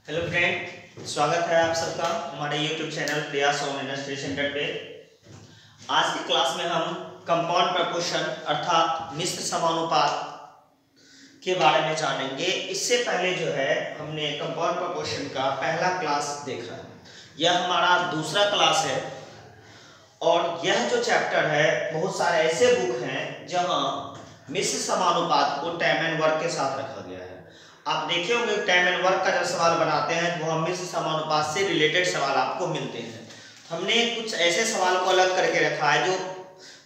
Hello friend, स्वागत है आप सबका हमारे YouTube चैनल प्रयास ऑनलाइन स्टडी सेंटर पे। आज की क्लास में हम कंपाउंड प्रपोर्शन अर्थात मिश्र समानुपात के बारे में जानेंगे। इससे पहले जो है हमने कंपाउंड प्रपोर्शन का पहला क्लास देखा है, यह हमारा दूसरा क्लास है और यह जो चैप्टर है बहुत सारे ऐसे बुक हैं जहाँ मिश्र समानुपात को टाइम एंड वर्क के साथ रखा गया है। आप देखे होंगे टाइम एंड वर्क का जब सवाल बनाते हैं तो हम मिश्र समानुपात से रिलेटेड सवाल आपको मिलते हैं। हमने कुछ ऐसे सवाल को अलग करके रखा है जो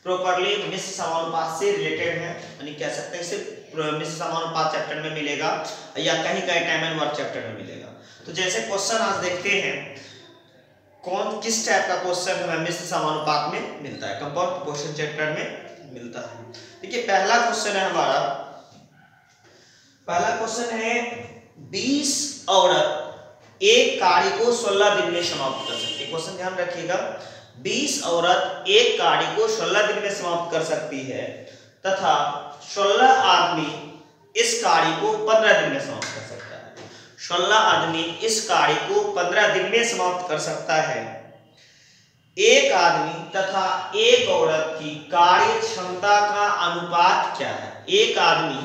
प्रॉपर्ली मिश्र समानुपात से रिलेटेड है, यानी कह सकते हैं सिर्फ मिश्र समानुपात चैप्टर में मिलेगा या कहीं कहीं टाइम एंड वर्क चैप्टर में मिलेगा। तो जैसे क्वेश्चन आज देखते हैं कौन किस टाइप का क्वेश्चन हमें मिश्र समानुपात में मिलता है, कंपाउंड प्रपोर्शन चैप्टर में मिलता है। देखिए पहला क्वेश्चन है हमारा, पहला क्वेश्चन है 20 औरत एक कार्य को 16 दिन में समाप्त कर सकती है। क्वेश्चन ध्यान रखिएगा, 20 औरत एक कार्य को 16 दिन में समाप्त कर सकती है तथा 16 आदमी इस कार्य को 15 दिन में समाप्त कर सकता है। 16 आदमी इस कार्य को 15 दिन में समाप्त कर सकता है। एक आदमी तथा एक औरत की कार्य क्षमता का अनुपात क्या है? एक आदमी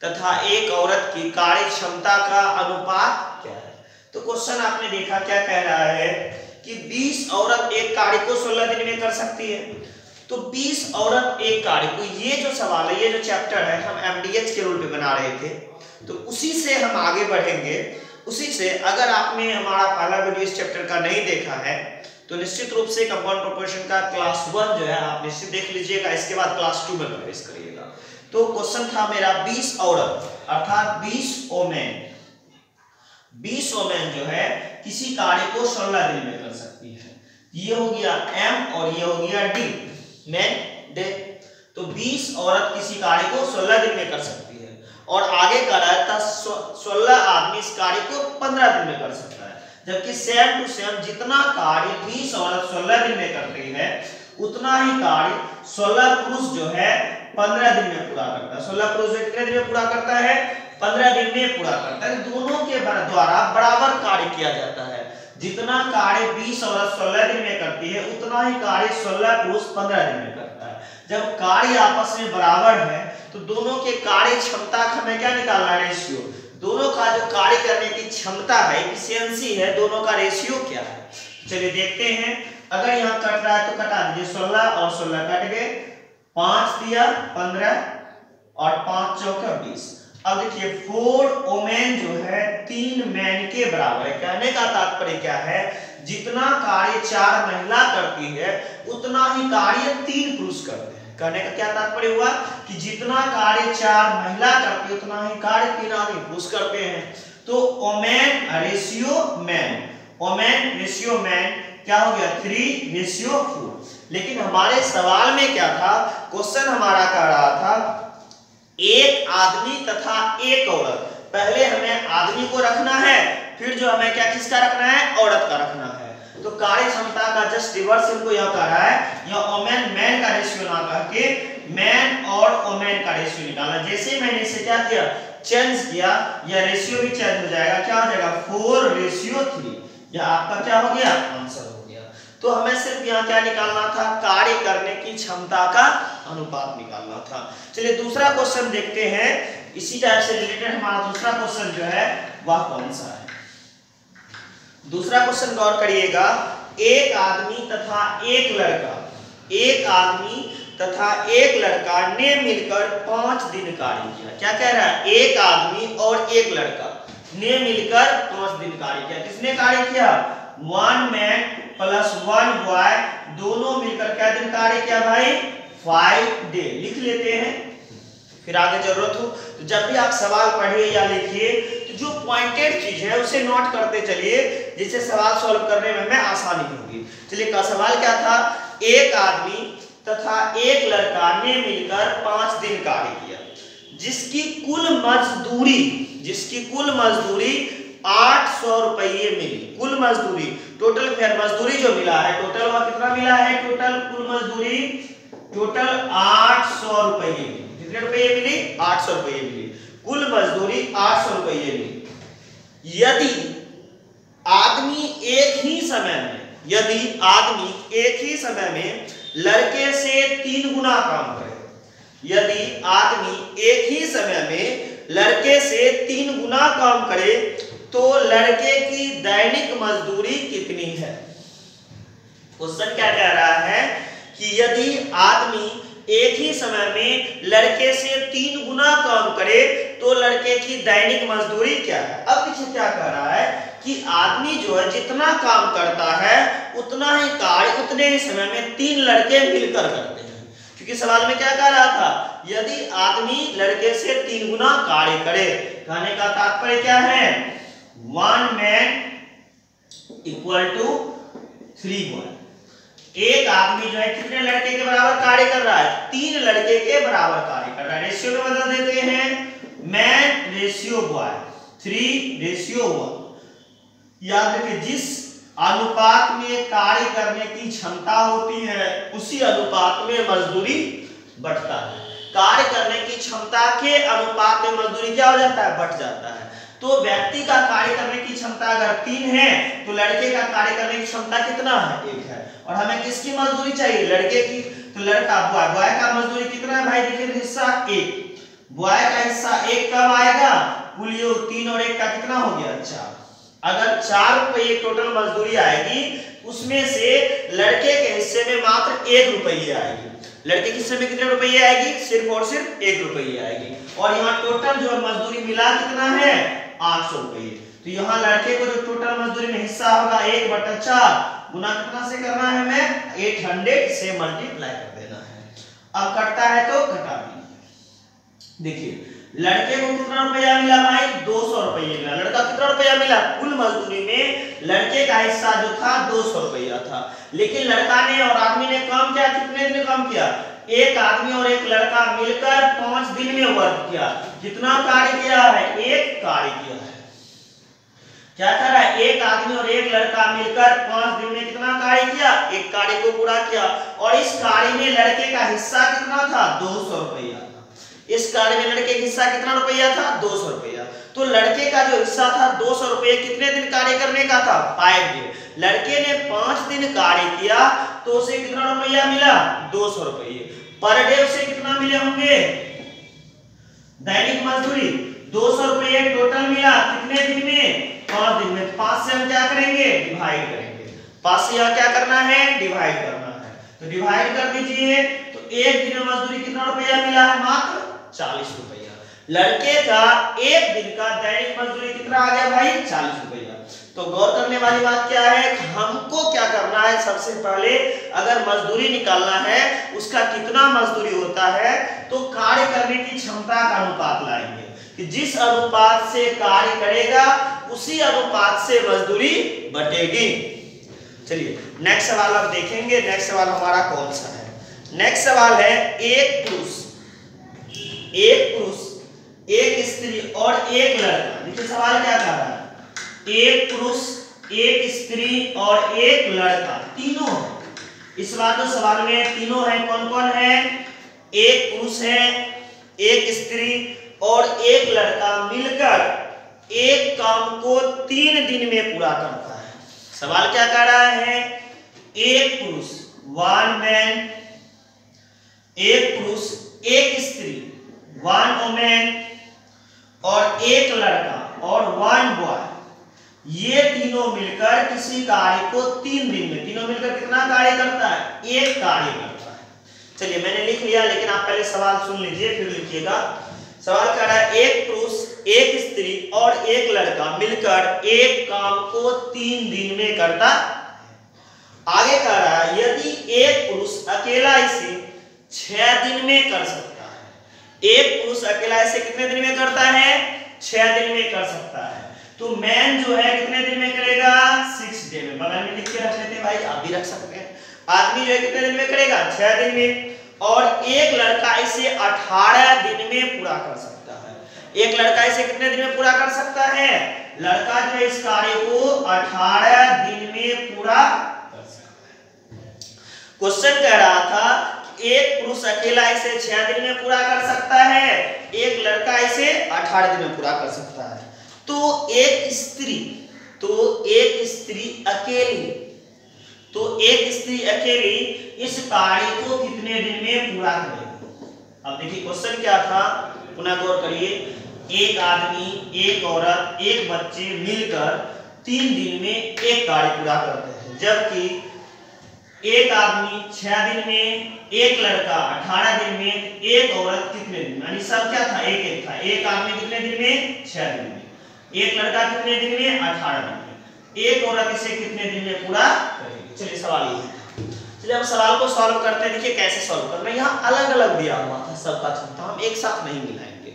तथा एक औरत की कार्य क्षमता का अनुपात क्या है? तो क्वेश्चन आपने देखा क्या कह रहा है कि 20 औरत एक कार्य को 16 दिन में कर सकती है। तो 20 औरत एक कार्य को, ये जो सवाल है, ये जो चैप्टर है हम एमडीएच के रूल पे बना रहे थे, तो उसी से हम आगे बढ़ेंगे। उसी से अगर आपने हमारा पहला वीडियो इस चैप्टर का नहीं देखा है तो निश्चित रूप से कंपाउंड प्रोपोर्शन का क्लास 1 जो है आप निश्चित देख लीजिएगा, इसके बाद क्लास 2 में प्रवेश करिएगा। तो क्वेश्चन था मेरा 20 औरत अर्थात 20 ओमेन, 20 ओमेन जो है किसी कार्य को 16 दिन में कर सकती है। ये हो गया एम और ये हो गया डी, मैन डे। तो 20 औरत किसी कार्य को 16 दिन में कर सकती है और आगे कह रहा था 16 आदमी इस कार्य को 15 दिन में कर सकता है। जबकि सेम टू सेम जितना कार्य 20 औरत 16 दिन में करती है उतना ही कार्य 16 पुरुष जो है 15 दिन में पूरा करता है। 16 पुरुष कितने दिन में पूरा करता है? 15 दिन में पूरा करता है। दोनों के द्वारा बराबर कार्य किया जाता है। जितना कार्य 20 औरत 16 दिन में करती है उतना ही कार्य 16 पुरुष 15 दिन में करता है। जब कार्य आपस में बराबर है तो दोनों के कार्य क्षमता का हमें क्या निकालना है? रेशियो। दोनों का जो कार्य करने की क्षमता है, एफिशिएंसी है, दोनों का रेशियो क्या है? चलिए देखते हैं। अगर यहाँ कट रहा है तो कटा दीजिए, 16 और 16 कट गए, 5 दिया 15 और 5 चौके 20। अब देखिए 4 ओमेन जो है 3 मैन के बराबर है। कहने का तात्पर्य क्या है? जितना कार्य 4 महिला करती है उतना ही कार्य 3 पुरुष करते हैं। कहने का क्या तात्पर्य हुआ कि जितना कार्य 4 महिला करती है उतना ही कार्य 3 आदमी पुरुष करते हैं। तो women ratio man, women ratio man क्या हो गया? 3 रेशियो 4। लेकिन हमारे सवाल में क्या था? क्वेश्चन हमारा कह रहा था एक आदमी तथा एक औरत। पहले हमें आदमी को रखना है, फिर जो हमें क्या किसका रखना है? औरत का रखना है। तो कार्य क्षमता का जस्ट रिवर्स इनको यह कह रहा है, यह ओमेन मैन का रेशियो ना कह के मैन और ओमेन का रेशियो निकाला। जैसे मैंने इसे क्या किया? चेंज किया, यह रेशियो भी चेंज हो जाएगा। क्या हो जाएगा? 4 रेशियो 3। यह आपका क्या हो गया? आंसर हो गया। तो हमें सिर्फ यहाँ क्या निकालना था? कार्य करने की क्षमता का अनुपात निकालना था। चलिए दूसरा क्वेश्चन देखते हैं। इसी टाइप से रिलेटेड हमारा दूसरा क्वेश्चन जो है वह कौन सा है? दूसरा क्वेश्चन गौर करिएगा, एक आदमी तथा एक लड़का, एक आदमी तथा एक लड़का ने मिलकर 5 दिन कार्य किया। क्या कह रहा है? एक आदमी और एक लड़का ने मिलकर 5 दिन कार्य किया। किसने कार्य किया? 1 मैन प्लस 1 बॉय, दोनों मिलकर क्या दिन कार्य किया भाई? 5 डे। लिख लेते हैं, फिर आगे जरूरत हो तो जब भी आप सवाल पढ़िए या लिखिए तो जो पॉइंटेड चीज है उसे नोट करते चलिए, जिससे सवाल सॉल्व करने में हमें आसानी होगी। चलिए का सवाल क्या था? एक आदमी तथा एक लड़का ने मिलकर 5 दिन कार्य किया, जिसकी कुल मजदूरी 800 रुपये मिली। कुल मजदूरी, टोटल फेयर मजदूरी जो मिला है, टोटल वह कितना मिला है? टोटल कुल मजदूरी टोटल 800 रुपये मिली। कितने रुपये मिली? 800 रुपये मिली। कुल मजदूरी 800 रुपये मिली। यदि आदमी एक ही समय में, यदि आदमी एक ही समय में लड़के से 3 गुना काम करे, यदि आदमी एक ही समय में लड़के से 3 गुना काम करे तो लड़के की दैनिक मजदूरी कितनी है। क्वेश्चन क्या कह रहा है कि यदि आदमी एक ही समय में लड़के से 3 गुना काम करे तो लड़के की दैनिक मजदूरी क्या है। अब देखिए क्या कह रहा है कि आदमी जो है जितना काम करता है उतना ही कार्य उतने ही समय में 3 लड़के मिलकर करते हैं। क्योंकि सवाल में क्या कह रहा था, यदि आदमी लड़के से 3 गुना कार्य करे, कहने का तात्पर्य क्या है, 1 मैन इक्वल टू 3 बॉय। एक आदमी जो है कितने लड़के के बराबर कार्य कर रहा है, 3 लड़के के बराबर कार्य कर रहा है। रेशियो में बदल देते हैं, मैन रेशियो बॉय 3 रेशियो 1। याद रखिए जिस अनुपात में कार्य करने की क्षमता होती है उसी अनुपात में मजदूरी बढ़ता है। कार्य करने की क्षमता के अनुपात में मजदूरी क्या हो जाता है, बढ़ जाता है। तो व्यक्ति का कार्य करने की क्षमता अगर 3 है तो लड़के का कार्य करने की क्षमता कितना है, 1 है। और हमें किसकी मजदूरी चाहिए, लड़के की। तो लड़का बॉय का मजदूरी कितना है भाई, देखिए हिस्सा 1, बॉय का हिस्सा 1 कब आएगा, कुल योग 3 और 1 का कितना हो गया 4। अगर 4 रुपये टोटल मजदूरी आएगी उसमें से लड़के के हिस्से में मात्र 1 रुपये आएगी। लड़के के हिस्से में कितने रुपये आएगी, सिर्फ और सिर्फ 1 रुपये आएगी। और यहाँ टोटल जो मजदूरी मिला कितना है, 800 रुपये। तो यहाँ लड़के को जो टोटल मजदूरी में हिस्सा होगा 1/4 गुना कितना से करना है, हमें 800 से मल्टीप्लाई कर देना है। अब कटता है तो घटा दीजिए। देखिए लड़के को कितना रुपया मिला भाई, 200 रुपये मिला। लड़का कितना रुपया मिला, कुल मजदूरी में लड़के का हिस्सा जो था 200 रुपया था। लेकिन लड़का ने और आदमी ने काम किया, कितने दिन काम किया, एक आदमी और एक लड़का मिलकर 5 दिन में वर्क किया। कितना कार्य किया है, 1 कार्य किया है। क्या कर रहा है, एक आदमी और एक लड़का मिलकर 5 दिन में कितना कार्य किया, 1 कार्य को पूरा किया। और इस कार्य में लड़के का हिस्सा कितना था, 200 रुपया था। इस कार्य में लड़के का हिस्सा कितना रुपया था, 200 रुपया। तो लड़के का जो हिस्सा था 200 रुपये, कितने दिन कार्य करने का था, 5 दिन। लड़के ने 5 दिन कार्य किया तो उसे कितना रुपया मिला, 200 रुपये। पर डे उसे कितना मिले होंगे, दैनिक मजदूरी 200 रुपये टोटल मिला, कितने दिन में, 5 दिन में। 5 से हम क्या करेंगे, डिवाइड करेंगे। 5 से यहाँ क्या करना है, डिवाइड करना है। तो डिवाइड कर दीजिए। तो एक दिन में मजदूरी कितना रुपया मिला है, मात्र 40 रुपया। लड़के का एक दिन का दैनिक मजदूरी कितना आ गया भाई, 40 रुपया। तो गौर करने वाली बात क्या है, हमको क्या करना है, सबसे पहले अगर मजदूरी निकालना है उसका कितना मजदूरी होता है तो कार्य करने की क्षमता का अनुपात लाएंगे कि जिस अनुपात से कार्य करेगा उसी अनुपात से मजदूरी बटेगी। चलिए नेक्स्ट सवाल अब देखेंगे। नेक्स्ट सवाल हमारा कौन सा है, नेक्स्ट सवाल है एक पुरुष, एक स्त्री और एक लड़का। देखिए सवाल क्या कह रहा है, एक पुरुष, एक स्त्री और एक लड़का, तीनों है। इस बार तो सवाल में तीनों है, कौन कौन है, एक पुरुष है, एक स्त्री और एक लड़का मिलकर एक काम को 3 दिन में पूरा करता है। सवाल क्या कह रहा है, एक पुरुष 1 मैन, एक पुरुष एक स्त्री 1 वुमेन और एक लड़का और 1 बॉय, ये तीनों मिलकर किसी कार्य को 3 दिन में, तीनों मिलकर कितना कार्य करता है, 1 कार्य करता है। चलिए मैंने लिख लिया, लेकिन आप पहले सवाल सुन लीजिए फिर लिखिएगा। सवाल कह रहा है एक पुरुष, एक स्त्री और एक लड़का मिलकर एक काम को 3 दिन में करता है। आगे कह रहा है यदि एक पुरुष अकेला इसे 6 दिन में कर सकता है, एक पुरुष अकेला इसे कितने दिन में करता है, 6 दिन में कर सकता है, तो मैन जो है कितने दिन में करेगा, 6 डे में। बगल में लिख के रख लेते हैं भाई, आप भी रख सकते हैं। आदमी जो है कितने दिन में करेगा, 6 दिन में। और एक लड़का इसे 18 दिन में पूरा कर सकता है। एक लड़का इसे कितने दिन में पूरा कर सकता है, लड़का जो है इस कार्य को 18 दिन में पूरा कर सकता है। क्वेश्चन कह रहा था एक पुरुष अकेला इसे 6 दिन में पूरा कर सकता है, एक लड़का इसे 18 दिन में पूरा कर सकता है। तो एक स्त्री, तो एक स्त्री अकेली इस कार्य को कितने दिन में पूरा करेगी? अब देखिए क्वेश्चन क्या था, पुनः गौर करिए। एक आदमी, एक औरत, एक बच्चे मिलकर 3 दिन में एक कार्य पूरा करते हैं, जबकि एक आदमी 6 दिन में, एक लड़का 18 दिन में, एक औरत कितने दिन में? यानी सब क्या था? एक था। एक आदमी कितने दिन में? 6 दिन में। एक लड़का कितने दिन में? 18 दिन में। एक औरत इसे कितने दिन में पूरा करेगी? चलिए सवाल ये है। चलिए हम सवाल को सॉल्व करते हैं। देखिए कैसे सॉल्व करना है। यहाँ अलग अलग दिया हुआ था सबका क्षमता, हम एक साथ नहीं मिलाएंगे।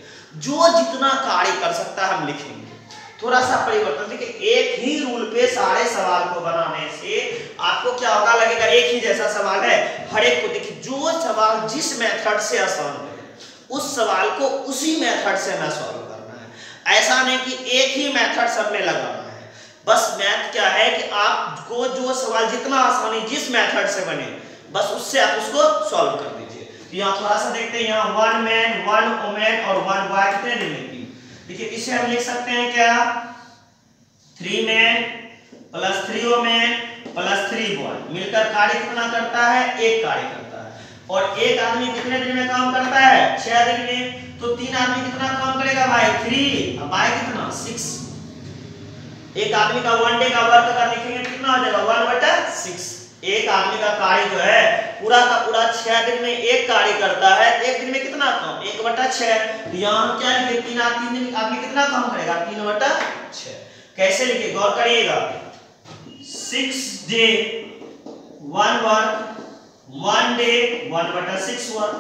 जो जितना कार्य कर सकता है हम लिखेंगे, थोड़ा सा परिवर्तन। देखिए एक ही रूल पे सारे सवाल को बनाने से आपको क्या होगा, लगेगा एक ही जैसा सवाल है। हर एक को देखिए, जो सवाल जिस मेथड से आसान है उस सवाल को उसी मेथड से हमें सॉल्व करना है। ऐसा नहीं कि एक ही मेथड सब में लगाना है। बस मैथ क्या है कि आपको जो सवाल जितना आसानी जिस मेथड से बने, बस उससे आप उसको सॉल्व कर दीजिए। तो यहाँ थोड़ा सा देखते हैं। यहाँ 1 मैन 1 वुमेन और 1 बॉय कितने दिन में? देखिए इसे हम लिख सकते हैं क्या, 3 man plus 3 women plus 3 boy मिलकर कार्य कितना करता है? एक कार्य करता है। और एक आदमी कितने दिन में काम करता है? 6 दिन में। तो 3 आदमी कितना काम करेगा भाई? 3। अब बाय कितना? 6। एक आदमी का 1 डे का वर्क अगर लिखेंगे कितना हो जाएगा? 1/6। एक आदमी का कार्य जो है पूरा का पूरा 6 दिन में एक कार्य करता है। एक दिन में कितना काम? 1/6। तो यहाँ हम क्या लिखे? 3 दिन आदमी कितना काम करेगा? 3/6। कैसे लिखे? गौर करिएगा। 6 डे 1 वर्क, 1 डे 1/6 वर्क।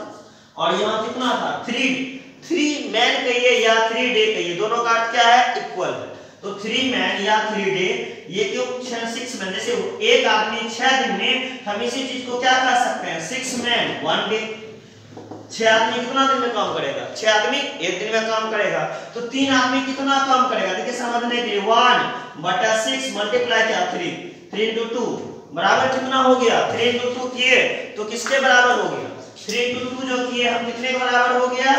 और यहाँ कितना था? 3 मैन कहिए या 3 डे कहिए, दोनों का अर्थ क्या है? इक्वल है। तो 3 मैन या 3 डे, ये क्यों 6 मैन? जैसे एक आदमी 6 दिन में, हम इसी चीज को क्या कर सकते हैं? 6 मैन 1 डे। 6 आदमी कितना दिन में काम करेगा? 6 आदमी एक दिन में काम करेगा। तो 3 आदमी कितना काम करेगा? देखिए समझने के लिए 1/6 मल्टीप्लाई क्या? 3 × 2 बराबर कितना हो गया? 3 × 2 किए तो किसके बराबर हो गया? 3 × 2 जो किए हम कितने के बराबर हो गया?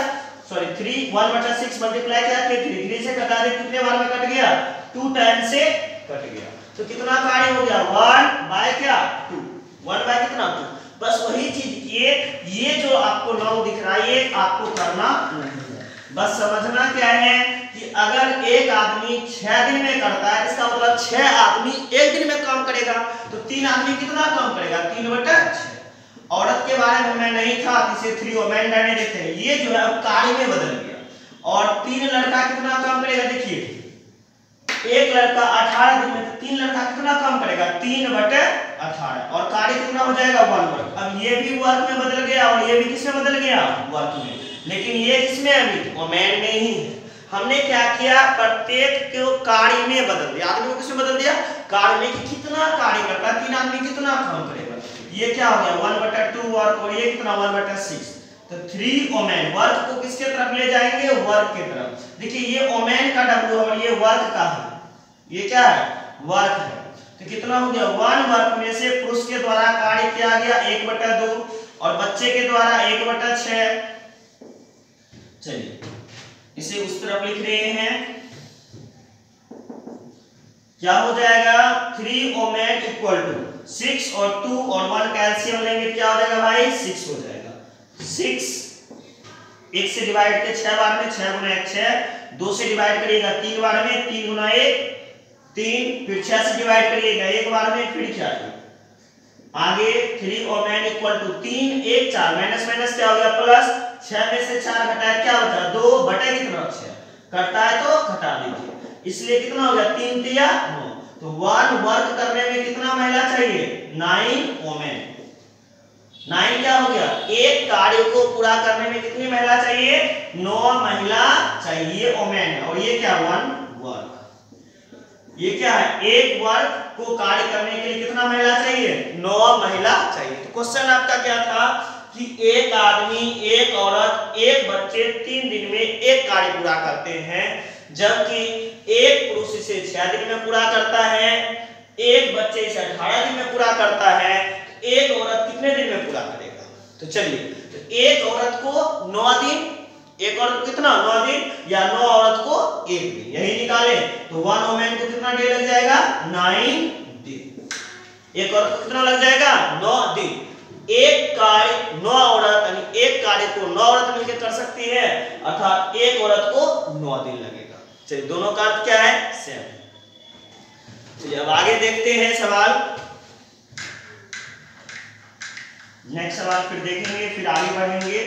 सॉरी 1/6 मल्टीप्लाई क्या किए? 3 से कटा दे, कितने बार में कट गया? 2 टाइम से कट गया। तो कितना कार्य हो गया? 1/2। 1 कितना? 2। बस वही चीज किए। ये जो आपको 9 दिख रहा है ये आपको करना नहीं है। बस समझना क्या है कि अगर एक आदमी 6 दिन में करता है, इसका मतलब 6 आदमी एक दिन में काम करेगा। तो 3 आदमी कितना काम करेगा? 3/6। औरत के बारे में मैं नहीं था, इसे 3 वुमेन रहने देते हैं। ये जो है अब कार्य में बदल गया। और 3 लड़का कितना काम करेगा? देखिए एक लड़का 18 दिन में, तो 3 लड़का कितना काम करेगा? 3/18। और कार्य कितना हो जाएगा? 1 वर्क। अब ये भी वर्क में बदल गया और ये भी किसमें बदल गया? वर्क में। लेकिन ये किसमें? अभी वुमेन में ही है। हमने क्या किया? प्रत्येक को कार्य में बदल दिया। आदमी को किसमें बदल दिया? कार्य में। कि कितना कार्य करता है, 3 आदमी कितना काम करेगा। ये क्या हो गया? 1/2 वर्क। और ये कितना? 1/6। तो 3 वुमेन। वर्क को किसके तरफ ले जाएंगे? वर्क की तरफ। देखिए ये वुमेन का W और ये वर्क का है। ये क्या है? वर्क है। तो कितना हो गया? 1 वर्क में से पुरुष के द्वारा कार्य किया गया 1/2 और बच्चे के द्वारा 1/6। चलिए इसे उस तरफ लिख रहे हैं। क्या हो जाएगा? 3 वुमेन = 6 और 2 और 1 कैल्शियम लेंगे, क्या हो जाएगा भाई? 6 हो जाएगा। 6 1 से डिवाइड के 6 बार में, 6 × 1 6। 2 से डिवाइड करिएगा 3 बार में, 3 × 1 3। फिर 6 से डिवाइड करिएगा 1 बार में, फिर क्या है आगे? 3 वुमेन = 3 1 4 माइनस माइनस क्या हो गया? प्लस। 6 में से 4 घटाया क्या बचा? 2 बटे कितना? 6। कटता है तो घटा दीजिए। इसलिए कितना हो गया? 3 × 9। तो 1 वर्क करने में कितना महिला चाहिए? 9 वुमेन। 9 क्या हो गया? एक कार्य को पूरा करने में कितनी महिला चाहिए? 9 महिला चाहिए, वुमेन है। और ये क्या? 1 वर्क। ये क्या है? एक वर्क को कार्य करने के लिए कितना महिला चाहिए? 9 महिला चाहिए। तो क्वेश्चन आपका क्या था कि एक आदमी, एक औरत, एक बच्चे 3 दिन में एक कार्य पूरा करते हैं, जबकि एक पुरुष इसे 6 दिन में पूरा करता है, एक बच्चे इसे 18 दिन में पूरा करता है, एक औरत कितने दिन में पूरा करेगा? तो चलिए, तो एक औरत को 9 दिन, एक औरत को कितना? 9 दिन, या 9 औरत को 1 दिन, यही निकाले तो 1 वुमेन को कितना डे लग जाएगा 9 दिन। एक औरत को कितना लग जाएगा 9 दिन। एक कार्य 9 औरत यानी एक कार्य को 9 औरत मिलकर कर सकती है, अर्थात एक औरत को 9 दिन लगेगा। चलिए दोनों का अर्थ क्या है सेम। चलिए अब आगे देखते हैं सवाल, नेक्स्ट सवाल फिर देखेंगे, फिर आगे बढ़ेंगे।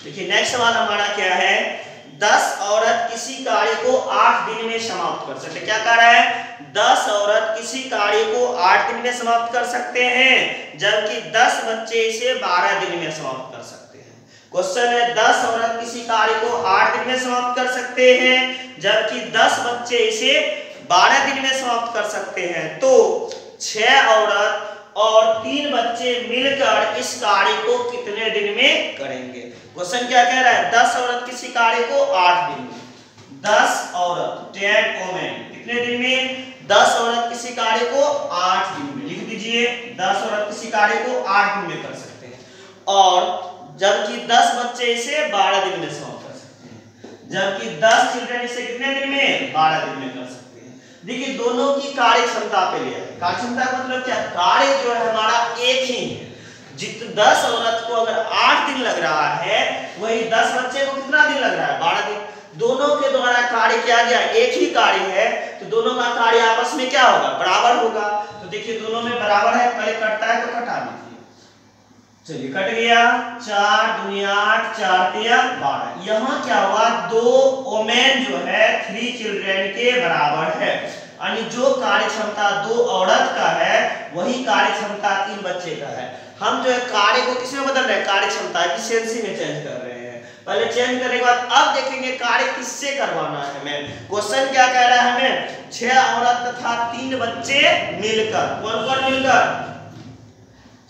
देखिए नेक्स्ट सवाल हमारा क्या है, 10 औरत किसी कार्य को 8 दिन में समाप्त कर सकते। क्या कह रहा है 10 औरत किसी कार्य को 8 दिन में समाप्त कर सकते हैं, जबकि 10 बच्चे इसे 12 दिन में समाप्त कर सकते हैं। क्वेश्चन है 10 औरत किसी कार्य को 8 दिन में समाप्त कर सकते हैं, जबकि 10 बच्चे इसे 12 दिन में समाप्त कर सकते हैं। तो 6 औरत और 3 बच्चे मिलकर इस कार्य को कितने दिन में करेंगे। क्वेश्चन क्या कह रहा है 10 औरत किसी कार्य को 8 दिन में, 10 औरत 10 वुमेन कितने दिन में, 10 औरत किसी कार्य को 8 दिन में। लिख दीजिए 10 औरत किसी कार्य को 8 दिन में कर सकते हैं, और जबकि 10 बच्चे इसे 12 दिन में समाप्त कर सकते हैं, जबकि 10 चिल्ड्रन इसे कितने दिन में 12 दिन में कर सकते हैं। देखिए दोनों की कार्य क्षमता पे लिया है। कार्य क्षमता का मतलब क्या, कार्य जो है हमारा एक ही है। 10 औरत को अगर 8 दिन लग रहा है, वही 10 बच्चे को कितना दिन लग रहा है 12 दिन। दोनों के द्वारा कार्य किया गया एक ही कार्य है, तो दोनों का कार्य आपस में क्या होगा बराबर होगा। तो देखिए दोनों में बराबर है, पहले कटता है तो कटा दीजिए। चलिए कट गया, 4 दूनी 8, 4 तिया 12। यहाँ क्या हुआ 2 वुमेन जो है 3 चिल्ड्रन के बराबर है, यानी जो कार्य क्षमता 2 औरत का है वही कार्य क्षमता 3 बच्चे का है। हम जो है कार्य को किसमें बदल रहे हैं, कार्य क्षमता एफिशिएंसी में चेंज कर रहे हैं। पहले चेंज करने के बाद अब देखेंगे कार्य किससे करवाना है हमें। क्वेश्चन क्या कह रहा है हमें 6 औरत तथा 3 बच्चे मिलकर, कौन कौन मिलकर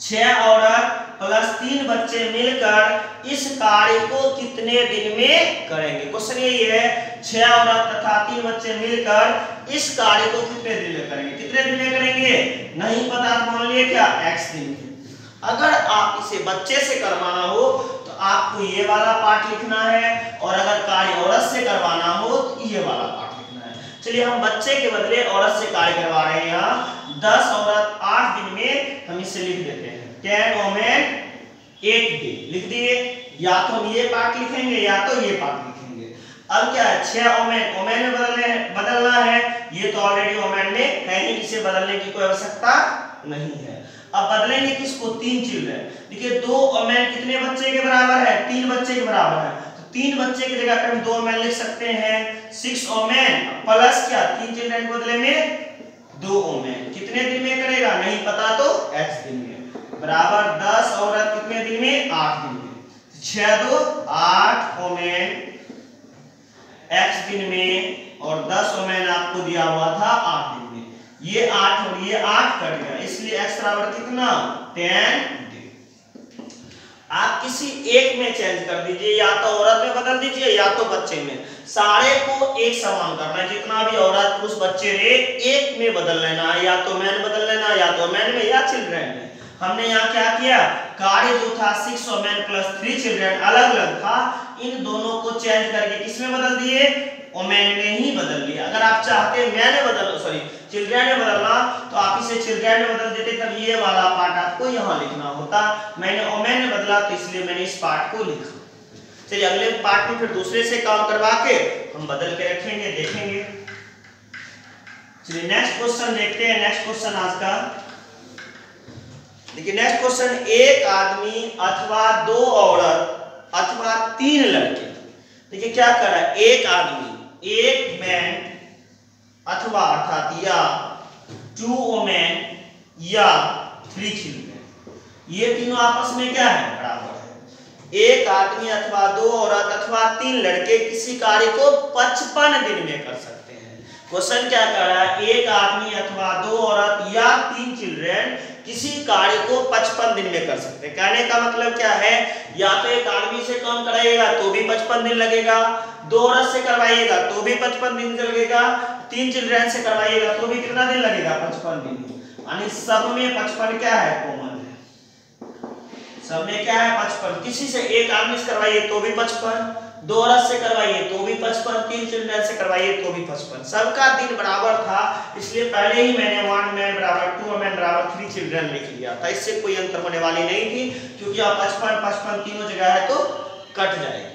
6 औरत प्लस 3 बच्चे मिलकर इस कार्य को कितने दिन में करेंगे। क्वेश्चन यही है 6 औरत तथा 3 बच्चे मिलकर इस कार्य को कितने दिन में करेंगे। कितने दिन में करेंगे नहीं पता तो मान लिए क्या x दिन में। अगर आप इसे बच्चे से करवाना हो तो आपको ये वाला पार्ट लिखना है, और अगर कार्य औरत से करवाना हो तो ये वाला पार्ट लिखना है। चलिए हम बच्चे के बदले औरत से कार्य करवा रहे हैं। यहाँ 10 औरत 8 दिन में हम इसे लिख देते हैं 10 वुमेन 8 डे लिख दिए। या तो ये पार्ट लिखेंगे या तो ये पार्ट लिखेंगे। अब क्या है 6 वुमेन में बदलना है, ये तो ऑलरेडी वुमेन में है ही, इसे बदलने की कोई आवश्यकता नहीं है। अब बदलेंगे किसको 3 चिल्ड्रन। देखिए 2 वुमेन कितने बच्चे के बराबर है 3 बच्चे के बराबर है, तो 3 बच्चे की जगह पर हम 2 वुमेन लिख सकते हैं 6 वुमेन प्लस क्या 3 चिल्ड्रन के बदले में 2 वुमेन। कितने दिन में करेगा नहीं पता तो x दिन में, बराबर 10 औरत कितने दिन में 8 दिन में, 6 2 8 वुमेन x दिन में, और 10 वुमेन आपको दिया हुआ था 8 दिन में। ये 8 और ये 8 कट गया, इसलिए x बराबर कितना 10 दिन। आप किसी एक में चेंज कर दीजिए, या तो औरत में बदल दीजिए या तो बच्चे में। सारे को एक समान करना है, जितना भी औरत पुरुष बच्चे रे एक में बदल लेना है, या तो मैन बदल लेना, या तो मैन में या चिल्ड्रन में। हमने यहाँ क्या किया कार्य जो था 6 वुमेन प्लस 3 चिल्ड्रन अलग अलग था, इन दोनों को चेंज करके किसमें बदल दिए वुमेन में ही बदल दिया। अगर आप चाहते मैन में बदल सॉरी चिल्ड्रन में बदलना तो आप इसे चिल्ड्रन में बदल देते, तब ये वाला पार्ट आपको यहाँ लिखना होता। मैंने वुमेन में बदला तो इसलिए मैंने इस पार्ट को लिखा। चलिए अगले पार्ट में फिर दूसरे से काम करवा के हम बदल के रखेंगे, देखेंगे। चलिए नेक्स्ट क्वेश्चन देखते हैं। नेक्स्ट क्वेश्चन आज का देखिए नेक्स्ट क्वेश्चन, एक आदमी अथवा 2 औरत अथवा 3 लड़के। देखिए क्या कर रहा है एक आदमी एक मैन अथवा अर्थात या 2 वुमेन या 3 चिल्ड्रन, ये तीनों आपस में क्या है बराबर है। एक आदमी अथवा 2 औरत अथवा 3 लड़के किसी कार्य को 55 दिन में कर सकते हैं। क्वेश्चन क्या कर रहा है एक आदमी अथवा 2 औरत या 3 चिल्ड्रन किसी कार्य को 55 दिन में कर सकते हैं। कहने का मतलब क्या है, या तो एक आदमी से काम कराइएगा तो भी 55 दिन लगेगा, 2 औरत से करवाइएगा तो भी 55 दिन लगेगा, 3 चिल्ड्रन से करवाइएगा तो भी कितना दिन लगेगा 55 दिन। यानी सब में 55 क्या है कॉमन है। सब में क्या है 55। किसी से एक आदमी से करवाइए तो भी 55, 2 औरत से करवाइए तो भी 55, 3 चिल्ड्रन से करवाइए तो भी 55। सबका दिन बराबर था, इसलिए पहले ही मैंने 1 मैन बराबर 2 मैन बराबर 3 चिल्ड्रन लिख लिया था। इससे कोई अंतर होने वाली नहीं थी, क्योंकि अब 55 55 तीनों जगह है तो कट जाएगी।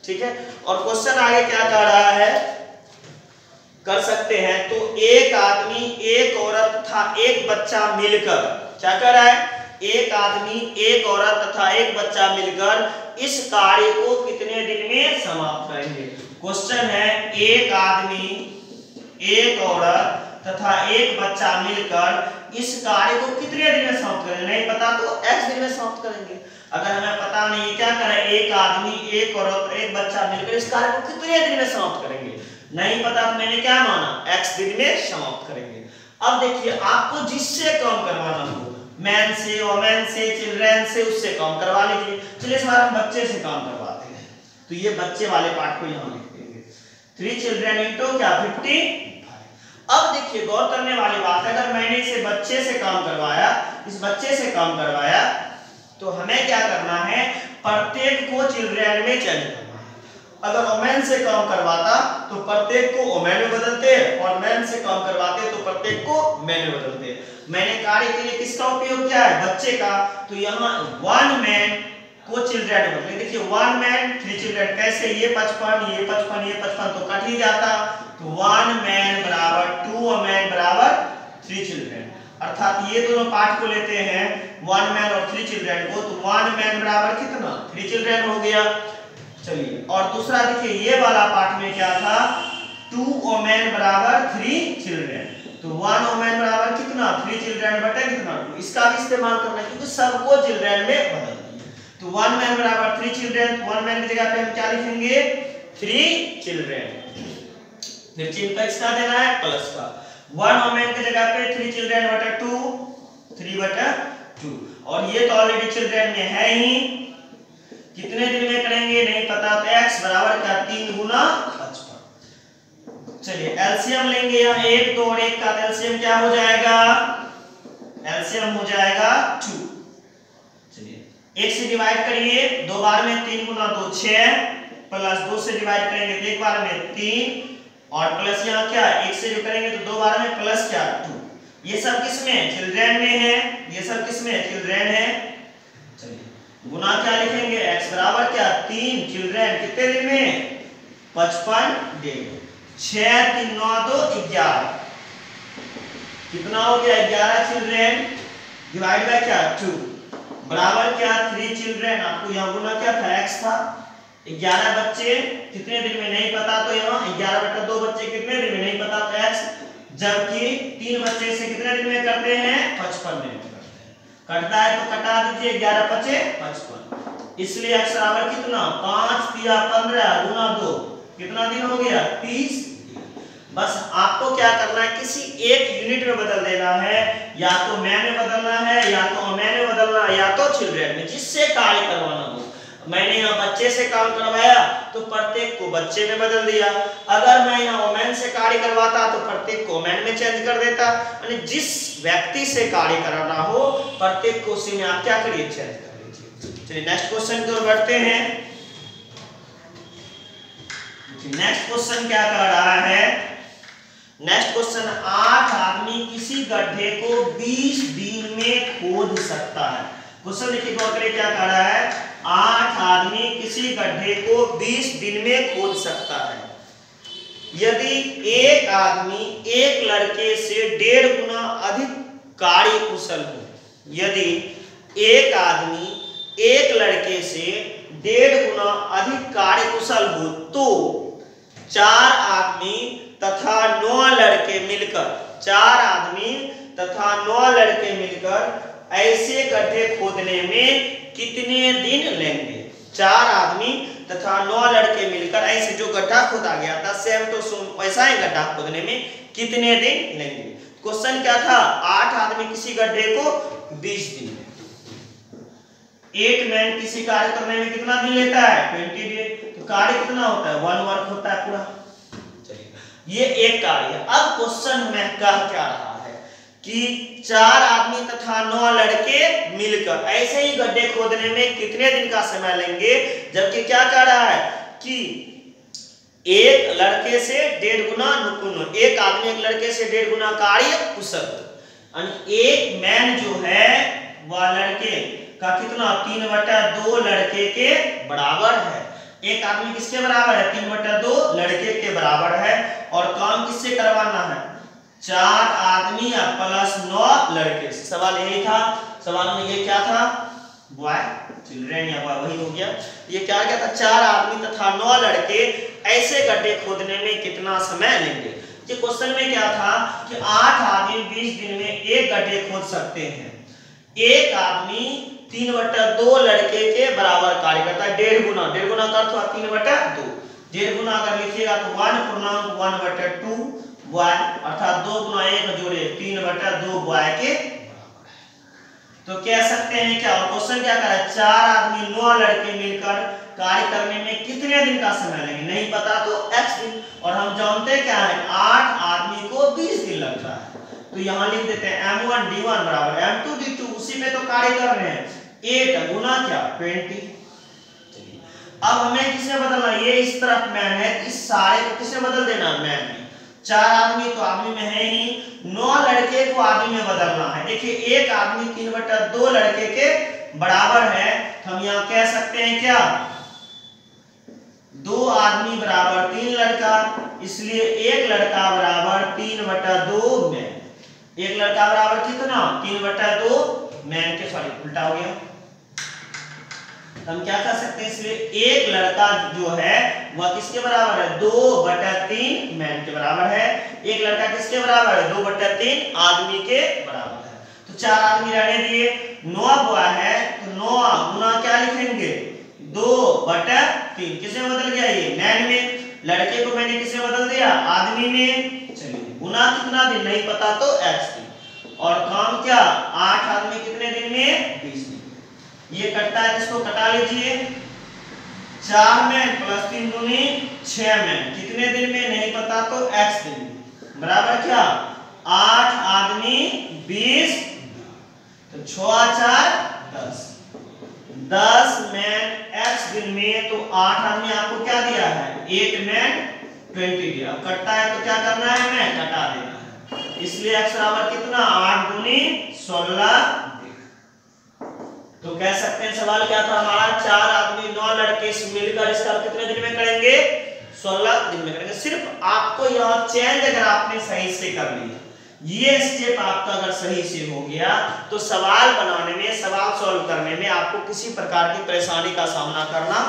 ठीक है, और क्वेश्चन आगे क्या कह रहा है, कर सकते हैं। तो एक आदमी, एक औरत तथा एक बच्चा मिलकर, क्या कर रहा है, एक आदमी, एक औरत तथा एक बच्चा मिलकर इस कार्य को कितने दिन में समाप्त करेंगे। क्वेश्चन है, एक आदमी, एक औरत तथा एक बच्चा मिलकर इस कार्य को कितने दिन में समाप्त करेंगे। नहीं पता तो x दिन में समाप्त करेंगे। अगर हमें पता नहीं, क्या करें, एक आदमी, एक औरत, एक बच्चा मिलकर इस कार्य को कितने दिन में समाप्त करेंगे। नहीं पता तो मैंने क्या माना, x दिन में समाप्त करेंगे। अब देखिए, आपको जिससे काम करवाना हो, मैन से, वोमेन से, चिल्ड्रन से, उससे काम करवा लीजिए। चलिए इस बार हम बच्चे से काम करवाते हैं, तो ये बच्चे वाले पार्ट को यहाँ लिख देंगे। 3 चिल्ड्रन इंटू क्या 55। अब देखिए, गौर करने वाली बात है, अगर मैंने इसे बच्चे से काम करवाया, इस बच्चे से काम करवाया, तो हमें क्या करना है, प्रत्येक को चिल्ड्रन में चेंज करना है। अगर वोमेन से काम करवाता तो प्रत्येक को वोमेन में बदलते, और मैन से काम करवाते तो प्रत्येक को मैन में बदलते। मैंने कार्य के लिए किसका उपयोग किया है, बच्चे का, तो यहाँ 1 मैन को चिल्ड्रन में बदले। देखिए 1 मैन 3 चिल्ड्रन, कैसे, ये 55, ये 55, ये 55 तो कट ही जाता, तो 1 मैन बराबर 2 मैन बराबर 3 चिल्ड्रन। अर्थात ये दोनों पार्ट को लेते हैं 1 मैन और 3 चिल्ड्रन को, तो 1 मैन बराबर कितना 3 चिल्ड्रन हो गया। चलिए, और दूसरा देखिए, ये वाला पार्ट में क्या था, 2 वोमेन बराबर 3 चिल्ड्रन, तो 1 वोमेन बराबर कितना 3 चिल्ड्रन बटे कितना 2। इसका भी इस्तेमाल करना है, क्योंकि सबको चिल्ड्रन में बदल दिया। तो 1 मैन बराबर 3 चिल्ड्रन, 1 मैन की जगह पे हम क्या लिखेंगे 3 चिल्ड्रन, फिर चिन्ह का इसका देना है प्लस का। 1 वोमेन की जगह पे 3 चिल्ड्रन बटा 2, 3 बटा 2, और ये तो ऑलरेडी चिल्ड्रन में है ही। कितने दिन में करेंगे नहीं पता, तो x बराबर क्या 3 गुना 55। चलिए एलसीएम लेंगे, यहाँ 1 2 और 1 का एलसीएम क्या हो जाएगा, एलसीएम हो जाएगा 2। चलिए 1 से डिवाइड करिए, 2 बार में 3 गुना 2 6, प्लस 2 से डिवाइड करेंगे तो 1 बार में 3, और प्लस यहाँ क्या 1 से जो करेंगे तो 2 बार में प्लस क्या 2। ये सब किसमें, चिल्ड्रन में है, ये सब किसमें, चिल्ड्रन है। चलिए गुना क्या लिखेंगे, x बराबर क्या 3 चिल्ड्रन, कितने दिन में 55 दिन। 6 3 9 2 11, कितना हो गया 11 चिल्ड्रन, डिवाइड बाय क्या 2, बराबर क्या 3 चिल्ड्रन। आपको यहाँ गुना क्या था x था, 11 बच्चे कितने दिन में नहीं पता, तो यहाँ 11 बटा 2 बच्चे कितने दिन में नहीं पता, तो x, जबकि 3 बच्चे से कितने दिन में करते हैं 55 दिन में करते हैं। कटता है तो कटा दीजिए, 11 बचे 55, इसलिए x बराबर कितना 5 3 15 गुना 2, कितना दिन हो गया 30। बस आपको क्या करना है, किसी एक यूनिट में बदल देना है, या तो मैन में बदलना है, या तो वोमेन में बदलना है, या तो चिल्ड्रन में, जिससे कार्य करवाना हो। मैंने यहाँ बच्चे से काम करवाया तो प्रत्येक को बच्चे में बदल दिया। अगर मैं यहाँ वोमेन से कार्य करवाता तो प्रत्येक को वोमेन में चेंज कर देता। यानी जिस व्यक्ति से कार्य कराना हो प्रत्येक को उसी में आप क्या करिए, चेंज कर लीजिए। चलिए नेक्स्ट क्वेश्चन की ओर बढ़ते हैं। नेक्स्ट क्वेश्चन क्या कह रहा है, नेक्स्ट क्वेश्चन, 8 आदमी किसी गड्ढे को 20 दिन में खोद सकता है। क्वेश्चन देखिए गौर करिए क्या कह रहा है, 8 आदमी किसी गड्ढे को 20 दिन में खोद सकता है। यदि एक आदमी एक लड़के से 1.5 गुना अधिक कार्य कुशल हो, यदि एक आदमी एक लड़के से 1.5 गुना अधिक कार्य कुशल हो, तो 4 आदमी तथा 9 लड़के मिलकर, 4 आदमी तथा 9 लड़के मिलकर ऐसे गड्ढे खोदने में कितने दिन लेंगे। 4 आदमी तथा 9 लड़के मिलकर ऐसे जो गड्ढा खोदा गया था, सेम टू सेम वैसा ही गड्ढा खोदने में कितने दिन लेंगे। क्वेश्चन क्या था, 8 आदमी किसी गड्ढे को 20 दिन में, 8 मैन किसी कार्य करने में कितना दिन लेता है 20 दिन, तो कार्य कितना होता है 1 वर्क होता है पूरा। चलिए ये एक कार्य। अब क्वेश्चन में कह क्या रहा है कि 4 आदमी तथा 9 लड़के मिलकर ऐसे ही गड्ढे खोदने में कितने दिन का समय लेंगे, जबकि क्या कह रहा है कि एक लड़के से 1.5 गुना निपुण, एक आदमी एक लड़के से 1.5 गुना कार्य कुशल। एक मैन जो है वह लड़के का कितना 3/2 लड़के के बराबर है। एक आदमी किसके बराबर है 3/2 लड़के के बराबर है। और काम किससे करवाना है 4 आदमी प्लस 9 लड़के। सवाल यही था, सवाल में ये क्या था बॉय चिल्ड्रेन या बॉय वही हो गया। ये क्या था 4 आदमी तथा 9 लड़के ऐसे गड्ढे खोदने में कितना समय लेंगे। ये क्वेश्चन में क्या था कि 8 आदमी 20 दिन में एक गड्ढे खोद सकते हैं। एक आदमी 3/2 लड़के के बराबर कार्य करता है 1.5 गुना, 1.5 गुना का अर्थ हुआ 3/2, 1.5 गुना अगर लिखिएगा तो 1/1/2 बॉय अर्थात 2 गुना 1 जोड़े 3/2 बॉय के बराबर है। तो कह सकते हैं क्या, और क्वेश्चन क्या कर रहा है 4 आदमी 9 लड़के मिलकर कार्य करने में कितने दिन का समय लेंगे, नहीं पता तो x दिन। और हम जानते क्या है 8 आदमी को 20 दिन लगता है, तो यहाँ लिख देते हैं m1 d1 बराबर m2 d2, उसी में तो कार्य कर रहे हैं 8 गुना क्या 20। चलिए अब हमें किसमें बदलना, ये इस तरफ मैन है, इस सारे को किसमें बदल देना मैन में। 4 आदमी तो आदमी में है ही, 9 लड़के को आदमी में बदलना है। देखिए एक आदमी 3/2 लड़के के बराबर है, हम यहाँ कह सकते हैं क्या 2 आदमी बराबर 3 लड़का, इसलिए एक लड़का बराबर 3/2 मैन। एक लड़का बराबर कितना 3/2 मैन के, सॉरी उल्टा हो गया। हम क्या कर सकते हैं, इसलिए एक लड़का जो है वह किसके बराबर है 2/3 मैन के बराबर है। एक लड़का किसके बराबर है 2/3 आदमी के बराबर है। तो 4 आदमी रहने दिए, 9 बॉय है तो 9 गुना क्या लिखेंगे 2/3, किसमें बदल गया ये मैन में। लड़के को मैंने किसमें बदल दिया आदमी में। चलिए गुना कितना दिन नहीं पता तो x दिन। और काम क्या 8 आदमी कितने दिन में 20 दिन। ये कटता है, इसको कटा लीजिए 4 मैन प्लस 3 दूनी 6 मैन कितने दिन में नहीं पता तो x दिन बराबर क्या 8 आदमी 20, तो 6 4 10 मैन x दिन में। तो 8 आदमी आपको क्या दिया है 8 मैन 20 दिया। कटता है तो क्या करना है हमें कटा देना है, इसलिए x बराबर कितना 8 दूनी 16। तो कह सकते हैं सवाल क्या था हमारा 4 आदमी 9 लड़के मिलकर इसका कितने दिन में करेंगे 16 दिन में करेंगे। सिर्फ आपको यह चेंज अगर आपने सही से कर लिया, ये स्टेप आपका अगर सही से हो गया तो सवाल बनाने में सवाल सॉल्व करने में आपको किसी प्रकार की परेशानी का सामना करना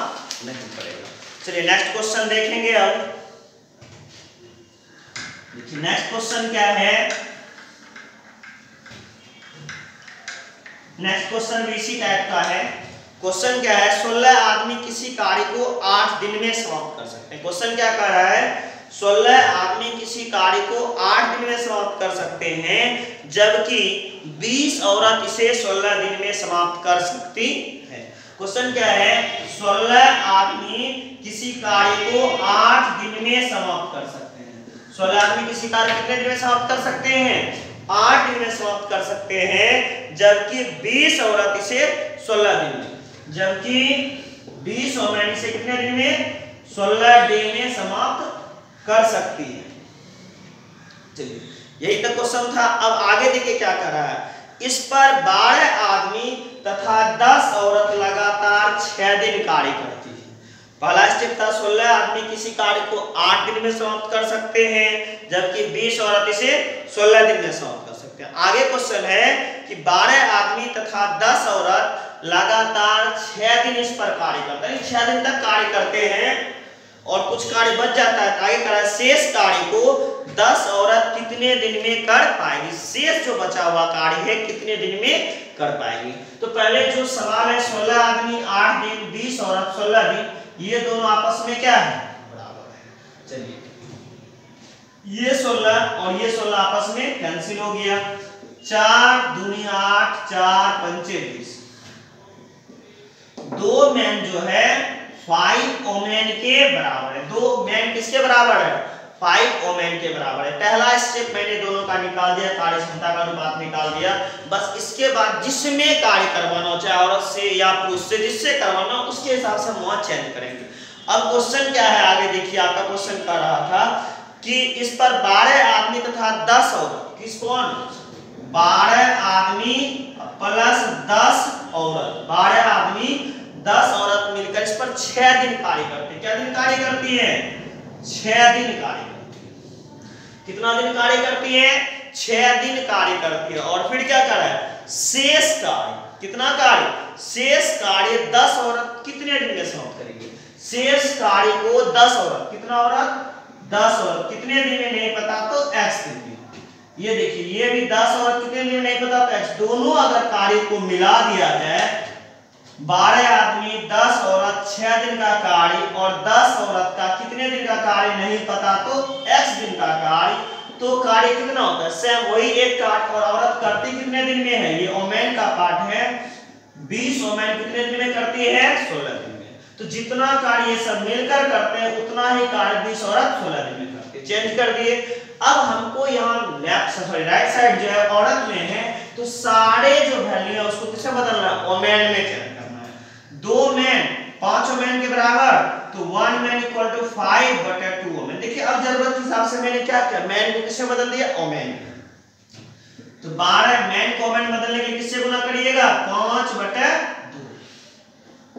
नहीं पड़ेगा। चलिए नेक्स्ट क्वेश्चन देखेंगे। अब देखिए नेक्स्ट क्वेश्चन क्या है, नेक्स्ट क्वेश्चन भी इसी टाइप का है। क्वेश्चन क्या है 16 आदमी किसी कार्य को 8 दिन में समाप्त कर सकते हैं। क्वेश्चन क्या कह रहा है 16 आदमी किसी कार्य को 8 दिन में समाप्त कर सकते हैं, जबकि 20 औरत इसे 16 दिन में समाप्त कर सकती है। क्वेश्चन क्या है 16 आदमी किसी कार्य को 8 दिन में समाप्त कर सकते हैं। 16 आदमी किसी कार्य कितने दिन में समाप्त कर सकते हैं 8 दिन में समाप्त कर सकते हैं, जबकि 20 औरत इसे 16 दिन में, जबकि 20 औरत इसे कितने दिन में 16 दिन में समाप्त कर सकती है। चलिए यही तक क्वेश्चन था। अब आगे देखिए क्या कर रहा है, इस पर 12 आदमी तथा 10 औरत लगातार 6 दिन कार्य करती है। पहला स्टेप था 16 आदमी किसी कार्य को 8 दिन में समाप्त कर सकते हैं, जबकि 20 औरत इसे 16 दिन में समाप्त कर सकते हैं। आगे क्वेश्चन है कि 12 आदमी तथा 10 औरत लगातार 6 दिन इस पर कार्य करते हैं, 6 दिन तक कार्य करते हैं और कुछ कार्य बच जाता है। आगे कह रहा है शेष कार्य को 10 औरत कितने दिन में कर पाएगी। शेष जो बचा हुआ कार्य है कितने दिन में कर पाएगी। तो पहले जो सवाल है 16 आदमी 8 दिन 20 औरत 16 दिन, ये दोनों आपस में क्या है बराबर है। चलिए ये 16 और ये 16 आपस में कैंसिल हो गया, 4 दूनी 8 4 पंचे 20। 2 मैन जो है 5 ओमेन के बराबर है। 2 मैन किसके बराबर है 5 ओमेन के बराबर है। पहला स्टेप मैंने दोनों का निकाल दिया, कार्य क्षमता का अनुपात निकाल दिया। बस इसके बाद जिसमें कार्य करवाना हो, चाहे औरत से या पुरुष से, जिससे करवाना उसके हिसाब से हम वहां चेंज करेंगे। अब क्वेश्चन क्या है, आगे देखिए। आपका क्वेश्चन कर रहा था कि इस पर 12 आदमी तथा 10 औरत, किस कौन 12 आदमी प्लस 10 औरत, 12 आदमी 10 औरत मिलकर इस पर 6 दिन कार्य करते हैं। क्या दिन कार्य करती है? 6 दिन कार्य करती है। कितना दिन कार्य करती है? 6 दिन कार्य करती है। और फिर क्या कर रहा है? शेष कार्य, कितना कार्य? शेष कार्य 10 औरत कितने दिन में समाप्त करेंगे? शेष कार्य को 10 औरत, कितना औरत? 10 औरत कितने दिन में नहीं पता तो x दिन में। ये देखिए, ये भी 10 औरत कितने दिन में नहीं पता तो x। दोनों अगर कार्य को मिला दिया जाए, 12 आदमी 10 औरत 6 दिन का कार्य और 10 औरत का कितने दिन का कार्य नहीं पता तो x दिन का कार्य, तो कार्य कितना होता है? सेम वही एक कार्य, और औरत करती कितने दिन में है? ये ओमेन का पार्ट है। 20 ओमेन कितने दिन में करती है? 16 दिन में। तो जितना कार्य ये सब मिलकर करते हैं उतना ही कार्य 20 औरत 16 दिन में करती है। चेंज कर दिए। अब हमको यहाँ राइट साइड जो है औरत में है, तो सारे जो वैल्यू है उसको किससे बदलना है? ओमेन में चेंज करना है। 2 मैन 5 ओमेन के बराबर, तो 1 मैन इक्वल टू 5/2 ओमेन। देखिए अब जरूरत के हिसाब से मैंने क्या किया, मैन को किससे बदल दिया? ओमेन। तो 12 मैन को ओमेन बदलने के लिए किससे गुना करिएगा? 5/2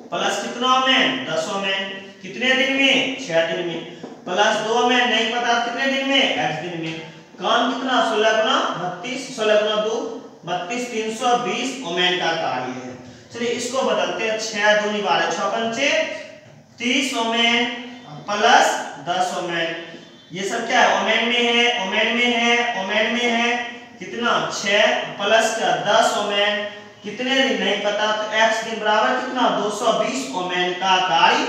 प्लस कितना ओमेन? 10 ओमेन। कितने दिन में? 6 दिन में। प्लस 2 ओमेन नहीं पता कितने दिन में? x दिन में। काम कितना? 16 गुना 32, 16 गुना 2 32, 320 ओमेन का कार्य है। चलिए इसको बदलते हैं। 6 दूनी 12, 6 पंचे 30 ओमेन प्लस 10 ओमेन। ये सब क्या है? ओमेन में है, ओमेन में है, ओमेन में है। कितना? 6 प्लस का 10 ओमेन, कितने दिन नहीं पता तो x दिन बराबर कितना? 220 ओमेन का कार्य।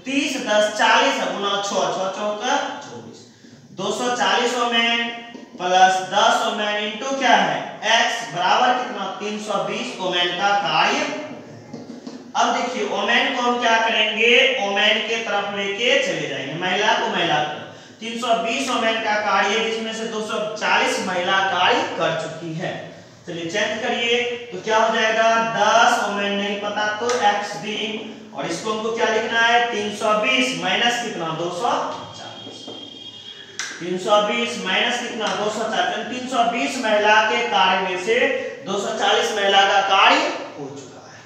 30 10 40 गुना 6 6 चौका 24, 240 ओमेन प्लस 10 ओमेन इंटू क्या है? x बराबर कितना? 320 ओमेन का कार्य। अब देखिए ओमेन को हम क्या करेंगे? ओमेन के तरफ लेके चले जाएंगे, महिला को महिला को। 320 ओमेन का कार्य जिसमें से 240 महिला कार्य कर चुकी है। चलिए चेंज करिए, तो क्या हो जाएगा? 10 ओमेन नहीं पता तो x दिन, और इसको हमको क्या लिखना है? 320 माइनस कितना? 240। 320 माइनस कितना? 240। 320 महिला के कार्य में से 240 महिला का कार्य हो चुका है।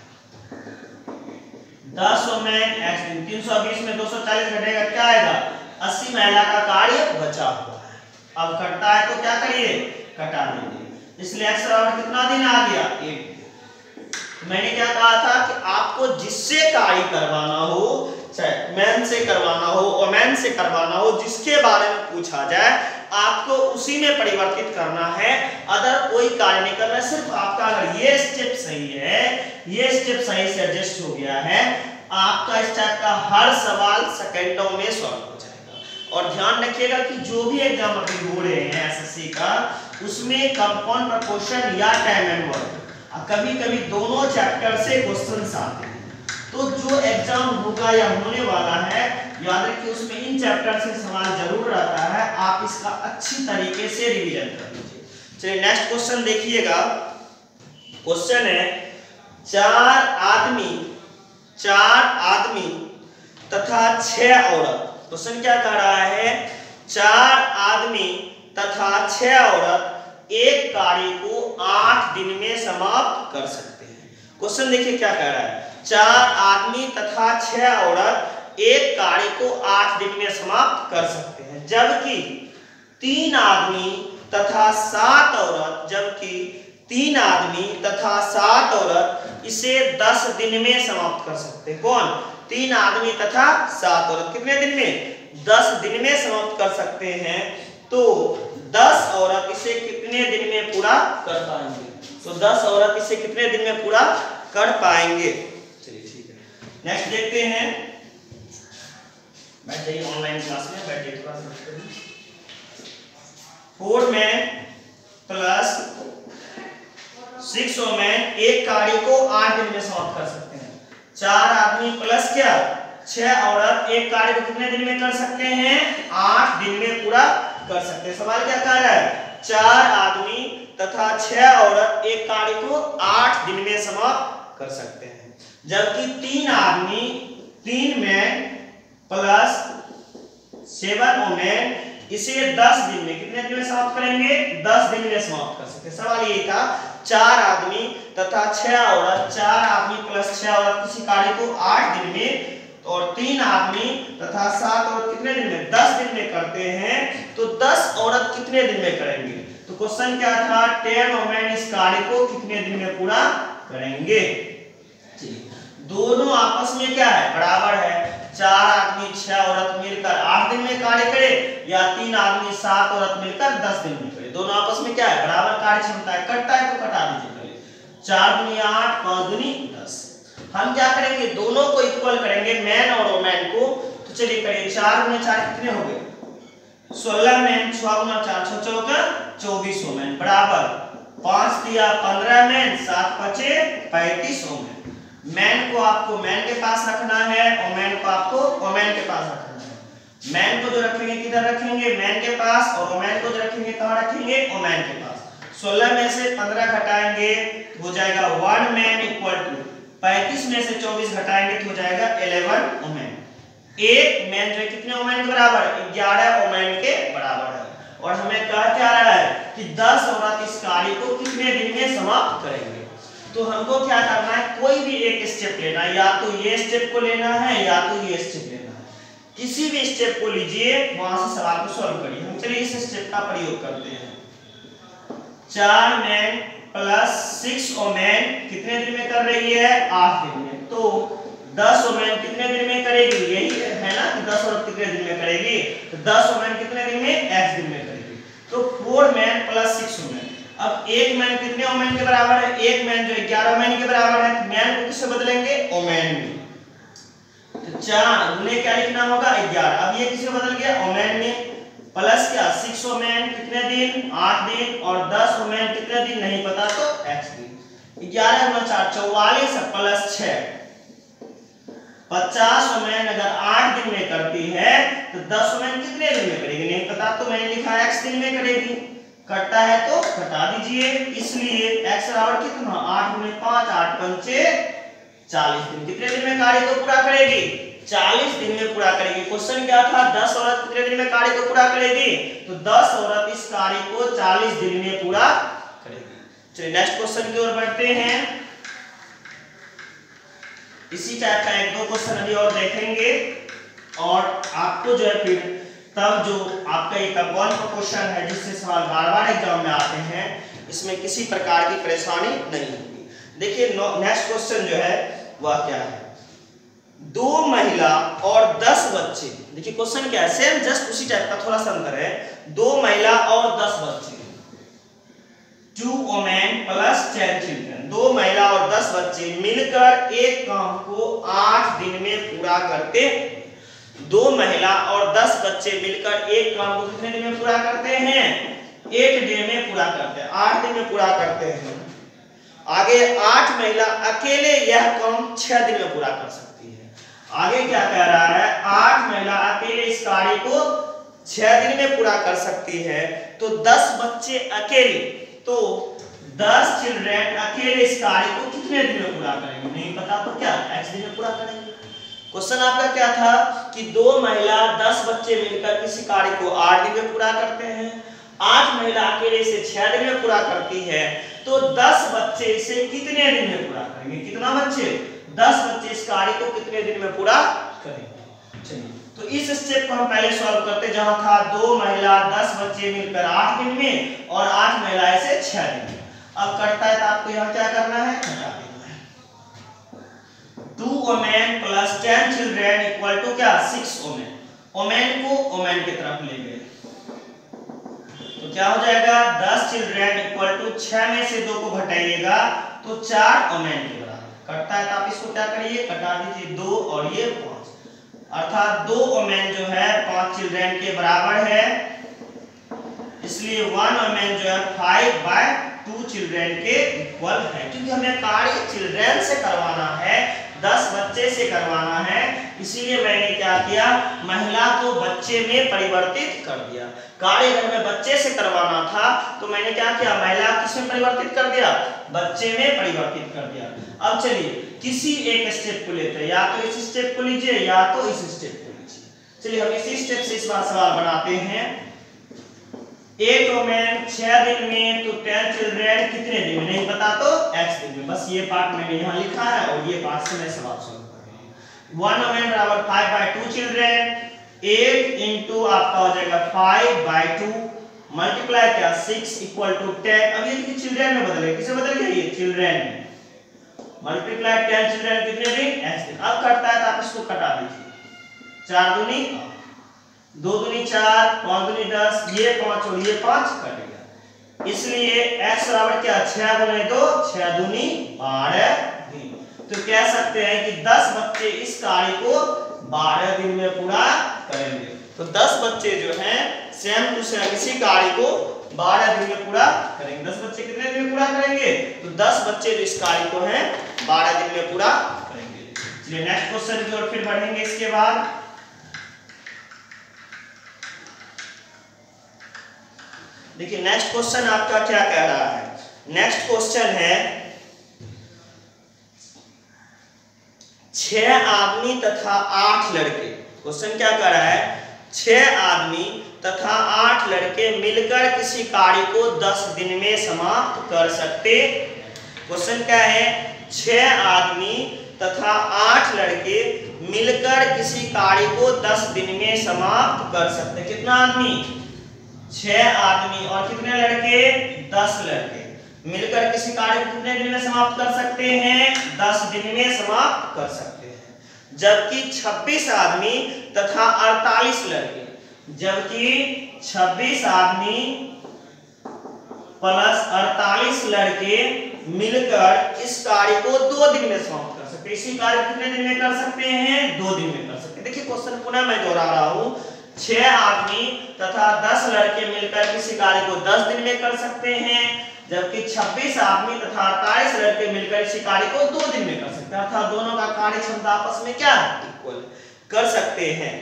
10 ओमेन x दिन, 320 में 240 घटेगा क्या आएगा? 80 महिला का कार्य बचा हुआ है। अब कटता है तो क्या करिए? कटा दीजिए। इसलिए x बराबर कितना दिन आ गया? 1। मैंने क्या कहा था कि आपको जिससे कार्य करवाना हो, चाहे मैन से करवाना हो, ओमेन से करवाना हो, जिसके बारे में पूछा जाए आपको उसी में परिवर्तित करना है। अदर कोई कार्य नहीं करना है। सिर्फ आपका अगर ये स्टेप सही है, ये स्टेप सही से एडजस्ट हो गया है, आपका इस टाइप का हर सवाल सेकंडों में सॉल्व हो जाएगा। और ध्यान रखिएगा कि जो भी एग्जाम अभी हो रहे हैं एसएससी का, उसमें कंपाउंड प्रपोर्शन या टाइम एंड वर्क, कभी कभी दोनों चैप्टर से क्वेश्चंस आते हैं। तो जो एग्जाम होगा या होने वाला है, याद रखिए उसमें इन चैप्टर से सवाल जरूर आता है। आप इसका अच्छी तरीके से रिवीजन कर लीजिए। चलिए नेक्स्ट क्वेश्चन देखिएगा। क्वेश्चन है 4 आदमी तथा 6 औरत। क्वेश्चन क्या कह रहा है? 4 आदमी तथा 6 औरत एक कार्य को 8 दिन में समाप्त कर सकते हैं। क्वेश्चन देखिए क्या कह रहा है? 4 आदमी तथा 6 औरत एक कार्य को 8 दिन में समाप्त कर सकते हैं, जबकि 3 आदमी तथा 7 औरत, जबकि 3 आदमी तथा 7 औरत इसे 10 दिन में समाप्त कर सकते हैं। कौन? 3 आदमी तथा 7 औरत कितने दिन में? 10 दिन में समाप्त कर सकते हैं। तो 10 औरत इसे कितने दिन में पूरा कर पाएंगे? तो 10 औरत इसे कितने दिन में पूरा कर पाएंगे? चलिए ठीक है, नेक्स्ट देखते हैं। बैठ जाइए, ऑनलाइन क्लास में बैठिए थोड़ा सा। 4 मैन प्लस 6 वुमेन एक कार्य को 8 दिन में समाप्त कर सकते हैं। 4 आदमी प्लस क्या 6 औरत एक कार्य को कितने दिन में कर सकते हैं? 8 दिन में पूरा कर सकते हैं। सवाल क्या कह रहा है? 4 आदमी तथा 6 औरत एक कार्य को 8 दिन में समाप्त कर सकते हैं, जबकि 3 आदमी 3 मैन प्लस 7 वुमेन इसे 10 दिन में कितने दिन में समाप्त करेंगे? 10 दिन में समाप्त कर सकते हैं। सवाल ये था 4 आदमी तथा 6 औरत, 4 आदमी प्लस 6 औरत किसी कार्य को 8 दिन में और 3 आदमी तथा 7 औरत कितने दिन में? 10 दिन में करते हैं, तो 10 औरत कितने दिन में करेंगे? तो क्वेश्चन क्या था? 10 वुमेन इस कार्य को कितने दिन में पूरा करेंगे? दोनों आपस में क्या है? बराबर है। 4 आदमी 6 औरत मिलकर 8 दिन में कार्य करे या 3 आदमी 7 औरत मिलकर 10 दिन में करे, दोनों आपस में क्या है? बराबर कार्य क्षमता है। कटता है तो कटा दीजिए पहले। 4 दूनी 8, 5 दूनी 10। हम क्या करेंगे? दोनों को इक्वल करेंगे, मैन और वुमेन को। तो चलिए करिए, 4 गुना 4 कितने हो गए? 16 मैन, 6 गुना 4 6 चौका 24 वुमेन बराबर 5 दिया 15 मैन, 7 पचे 35 वुमेन। मैन को आपको मैन के पास रखना है, वुमेन को आपको वुमेन के पास रखना है। मैन को जो रखेंगे किधर रखेंगे? मैन के पास, और वुमेन को जो रखेंगे कहां रखेंगे? वुमेन के पास। 16 में से 15 घटाएंगे हो जाएगा 1 मैन इक्वल टू 35 में से 24 घटाएंगे तो हो जाएगा 11 वुमेन। एक मैन जो है कितने वुमेन के बराबर? 11 वुमेन के बराबर है। और हमें कह क्या रहा है कि 10 औरत इस कार्य को कितने दिन में समाप्त करेंगे? तो हमको क्या करना है? कोई भी एक स्टेप लेना है, या तो ये स्टेप को लेना है या तो ये स्टेप लेना है। किसी भी स्टेप को लीजिए, वहां से सवाल को सॉल्व करिए। हम चलिए इस स्टेप का प्रयोग करते हैं। 4 मैन प्लस 6 वुमेन कितने दिन में कर रही है? 8 दिन में। तो 10 वुमेन कितने दिन में करेगी? यही है ना कि 10 औरत कितने दिन में करेगी? तो 10 वुमेन कितने दिन में? x दिन में करेगी। तो 4 मैन प्लस 6 वुमेन। अब एक मैन कितने वुमेन के बराबर है? एक मैन जो 11 वुमेन के बराबर है। मैन को किससे बदलेंगे? वुमेन में। तो 4 गुने क्या लिखना होगा? 11। अब ये किससे बदल गया? वुमेन में। प्लस क्या? 6 वुमेन कितने दिन? 8 दिन। और 10 वुमेन कितने दिन? नहीं पता तो x दिन। 11 गुना 4 44 प्लस 6 50 वुमेन अगर 8 दिन में करती है तो 10 वुमेन कितने दिन में करेगी? नहीं पता तो मैंने लिखा x दिन में करेगी। कटता है तो कटा दीजिए। इसलिए x बराबर कितना? 8 गुने 5 8 पंचे 40 दिन। कितने दिन में कार्य को पूरा करेगी? 40 दिन में पूरा करेगी। क्वेश्चन क्या था? 10 औरत कितने दिन में कार्य को पूरा करेगी? तो 10 औरत इस कार्य को 40 दिन में पूरा करेगी। चलिए नेक्स्ट क्वेश्चन की ओर बढ़ते हैं। इसी टाइप का 1-2 क्वेश्चन अभी और देखेंगे, और आपको जो है फिर तब जो आपका एक कौन सा क्वेश्चन है जिससे सवाल बार-बार एग्जाम में आते हैं, इसमें किसी प्रकार की परेशानी नहीं होगी। देखिए नेक्स्ट क्वेश्चन जो है वह क्या है? 2 महिला और 10 बच्चे। देखिए क्वेश्चन क्या है? सेम जस्ट उसी टाइप का, थोड़ा सा अंतर है। 2 महिला और 10 बच्चे, 2 वुमेन प्लस 10 चिल्ड्रन। 2 महिला और 10 बच्चे मिलकर एक काम को 8 दिन में पूरा करते हैं। 2 महिला और 10 बच्चे मिलकर एक काम को कितने दिन में पूरा करते हैं? 8 दिन में पूरा करते हैं, 8 दिन में पूरा करते हैं। आगे 8 महिला अकेले यह काम 6 दिन में पूरा कर सकती है। आगे क्या कह रहा है? 8 महिला अकेले इस कार्य को 6 दिन में पूरा कर सकती है। तो 10 बच्चे अकेले, तो 10 चिल्ड्रन अकेले इस कार्य को कितने दिन में पूरा करेंगे? नहीं पता तो क्या? x दिन में पूरा करेंगे। क्वेश्चन आपका क्या था कि 2 महिला 10 बच्चे मिलकर किसी कार्य को 8 दिन में पूरा करते हैं। 8 महिला अकेले इसे 6 दिन में पूरा करती है, तो 10 बच्चे इसे कितने दिन में पूरा करेंगे? कितना बच्चे? 10 बच्चे इस कार्य को कितने दिन में पूरा करेंगे? चलिए तो इस स्टेप को हम पहले सॉल्व करते, जहां था 2 महिला 10 बच्चे मिलकर 8 दिन में और 8 महिला इसे 6 दिन में। अब करता है तो आपको यहाँ क्या करना है? घटा देना है। 2 women plus 10 children equal to क्या? 6 वुमेन। वुमेन को वुमेन की तरफ ले गए तो क्या हो जाएगा? 10 चिल्ड्रन इक्वल टू 6 में से 2 को घटाइएगा तो 4 वुमेन के बराबर। कटता है तो आप इसको क्या करिए? कटा दीजिए 2 और ये 5, अर्थात 2 वुमेन जो है 5 चिल्ड्रन के बराबर है। इसलिए 1 वुमेन जो है 5/2 चिल्ड्रन के इक्वल है, क्योंकि हमें कार्य चिल्ड्रन से करवाना है, 10 बच्चे से करवाना है, इसीलिए मैंने क्या किया, महिला को बच्चे में परिवर्तित कर दिया। कार्य अगर मैं बच्चे से करवाना था तो मैंने क्या किया, महिला किसमें परिवर्तित कर दिया, बच्चे में परिवर्तित कर दिया। अब चलिए किसी एक स्टेप को लेते हैं, या तो इस स्टेप को लीजिए या तो इस स्टेप को लीजिए। चलिए हम इसी स्टेप से इस बार सवाल बनाते हैं। एक वुमेन 6 दिन में तो 10 चिल्ड्रेन कितने दिन में, नहीं पता तो x दिन में। बस ये पार्ट मैंने यहाँ लिखा है और ये पार्ट से मैं सवाल सॉल्व कर रहा हूँ। 1 वुमेन बराबर 5/2 चिल्ड्रेन, 8 इंटू आपका हो जाएगा 5/2 मल्टीप्लाई क्या 6 इक्वल टू 10। अब ये देखिए चिल्ड्रेन में बदल गया, किसे बदल गया, ये चिल्ड्रेन में मल्टीप्लाई 10 चिल्ड्रेन कितने दिन, x दिन। अब कटता है तो आप इसको कटा दीजिए, 4 दूनी 2 दूनी 4, 5 दूनी 10, ये 5 और ये 5 कट गया। इसलिए x बराबर क्या, 6 गुने 2, 6 दूनी 12 दिन। तो कह सकते हैं कि 10 बच्चे इस कार्य को 12 दिन में पूरा करेंगे। तो 10 बच्चे जो हैं सेम टू सेम इसी कार्य को 12 दिन में पूरा करेंगे। 10 बच्चे कितने दिन में पूरा करेंगे, तो 10 बच्चे जो इस कार्य को हैं 12 दिन में पूरा करेंगे। चलिए नेक्स्ट क्वेश्चन की ओर फिर बढ़ेंगे। इसके बाद देखिए नेक्स्ट क्वेश्चन आपका क्या कह रहा है। नेक्स्ट क्वेश्चन है 6 आदमी तथा 8 लड़के। क्वेश्चन क्या कह रहा है, 6 आदमी तथा 8 लड़के मिलकर किसी कार्य को 10 दिन में समाप्त कर सकते। क्वेश्चन क्या है, 6 आदमी तथा 8 लड़के मिलकर किसी कार्य को 10 दिन में समाप्त कर सकते। कितना आदमी, 6 आदमी और कितने लड़के, 10 लड़के मिलकर किसी कार्य को कितने दिन में समाप्त कर सकते हैं, 10 दिन में समाप्त कर सकते हैं। जबकि 26 आदमी तथा 48 लड़के, जबकि 26 आदमी प्लस 48 लड़के मिलकर इस कार्य को 2 दिन में समाप्त कर सकते हैं। इसी कार्य को कितने दिन में कर सकते हैं, 2 दिन में कर सकते हैं। देखिए क्वेश्चन पुनः मैं दोहरा रहा हूं, 6 आदमी तथा 10 लड़के मिलकर किसी कार्य को 10 दिन में कर सकते हैं, जबकि 26 आदमी तथा 48 लड़के मिलकर इसी कार्य को 2 दिन में कर सकते हैं। अर्थात दोनों का कार्य क्षमता आपस में क्या है, इक्वल कर सकते हैं।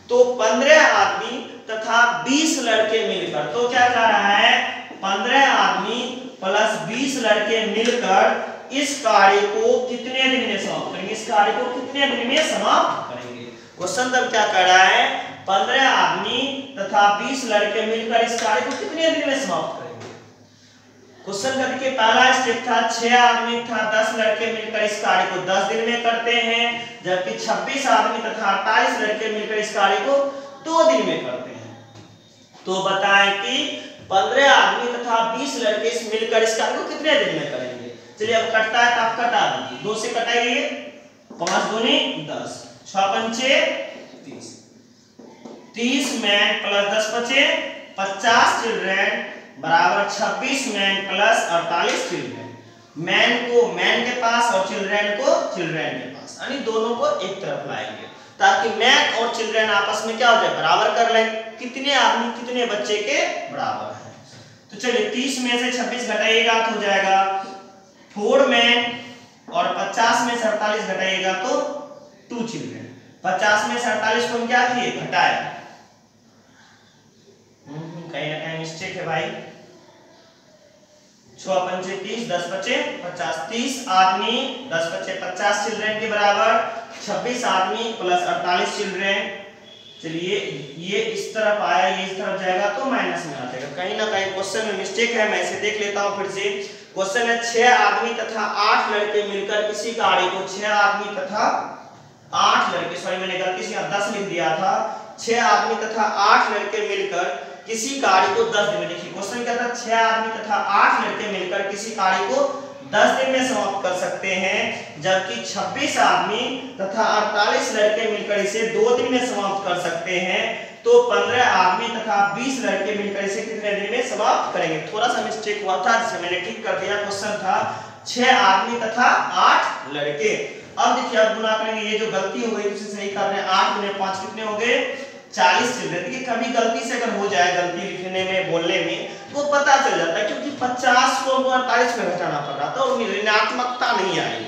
तो 15 आदमी तथा 20 लड़के मिलकर, तो क्या कह रहा है, 15 आदमी प्लस 20 लड़के मिलकर इस कार्य को कितने दिन में समाप्त करेंगे, इस कार्य को कितने दिन में समाप्त करेंगे। क्वेश्चन तब क्या कह रहा है, 15 आदमी तथा 20 लड़के मिलकर इस कार्य को कितने दिन में समाप्त करेंगे। क्वेश्चन का देखिए पहला स्टेप था 6 आदमी तथा 10 लड़के मिलकर इस कार्य को 10 दिन में करते हैं, जबकि 26 आदमी तथा 48 लड़के मिलकर इस कार्य को 2 दिन में करते हैं। तो बताएं कि 15 आदमी तथा 20 लड़के मिलकर इस कार्य को कितने दिन में करेंगे। चलिए अब कटता है तो आप कटा दीजिए, 2 से कटाइए, 5 दूनी 10, 6 पंचे 30, 30 मैन प्लस 10 बचे 50 चिल्ड्रेन बराबर 26 मैन प्लस 48 चिल्ड्रेन। मैन को मैन के पास और चिल्ड्रेन को चिल्ड्रेन के पास, यानी दोनों को एक तरफ लाएंगे ताकि मैन और चिल्ड्रेन आपस में क्या हो जाए, बराबर कर लें, कितने आदमी कितने बच्चे के बराबर है। तो चलिए 30 में से 26 घटाइएगा तो हो जाएगा 4 मैन और 50 में से 48 घटाइएगा तो 2 चिल्ड्रेन। 50 में से 48 को हम क्या किए, घटाए, कहीं ना कहीं मिस्टेक है भाई। 6 पंचे 30, 10 बचे 50, 30 आदमी 10 बचे 50 चिल्ड्रेन के बराबर, 26 आदमी प्लस 48 चिल्ड्रेन। चलिए ये इस तरफ आया, ये इस तरफ जाएगा तो माइनस में आ जाएगा, कहीं ना कहीं क्वेश्चन में मिस्टेक है। मैं इसे देख लेता हूं फिर से। क्वेश्चन है 6 आदमी तथा 8 लड़के मिलकर किसी कार्य को 6 आदमी तथा 8 लड़के, सॉरी मैंने गलती से 10 लिख दिया था, 6 आदमी तथा 8 लड़के मिलकर किसी कार्य को 10 दिन में, देखिए क्वेश्चन क्या था, 6 आदमी तथा 8 लड़के मिलकर किसी कार्य को 10 दिन में समाप्त कर सकते हैं, जबकि 26 आदमी तथा 48 लड़के मिलकर इसे 2 दिन में समाप्त कर सकते हैं। तो 15 आदमी तथा 20 लड़के मिलकर इसे कितने दिन में समाप्त करेंगे। थोड़ा सा मिस्टेक हुआ था जिसे मैंने ठीक कर दिया। क्वेश्चन था 6 आदमी तथा 8 लड़के। अब देखिए अब गुना करेंगे, ये जो गलती हो गई उसे सही कर रहे हैं। 8 गुने 5 कितने हो गए, 40 चिल्ड्रेन। देखिए कभी गलती से अगर हो जाए, गलती लिखने में बोलने में, तो पता चल जाता है, क्योंकि 50 को 48 में घटाना पड़ रहा था और ऋणात्मकता नहीं आई।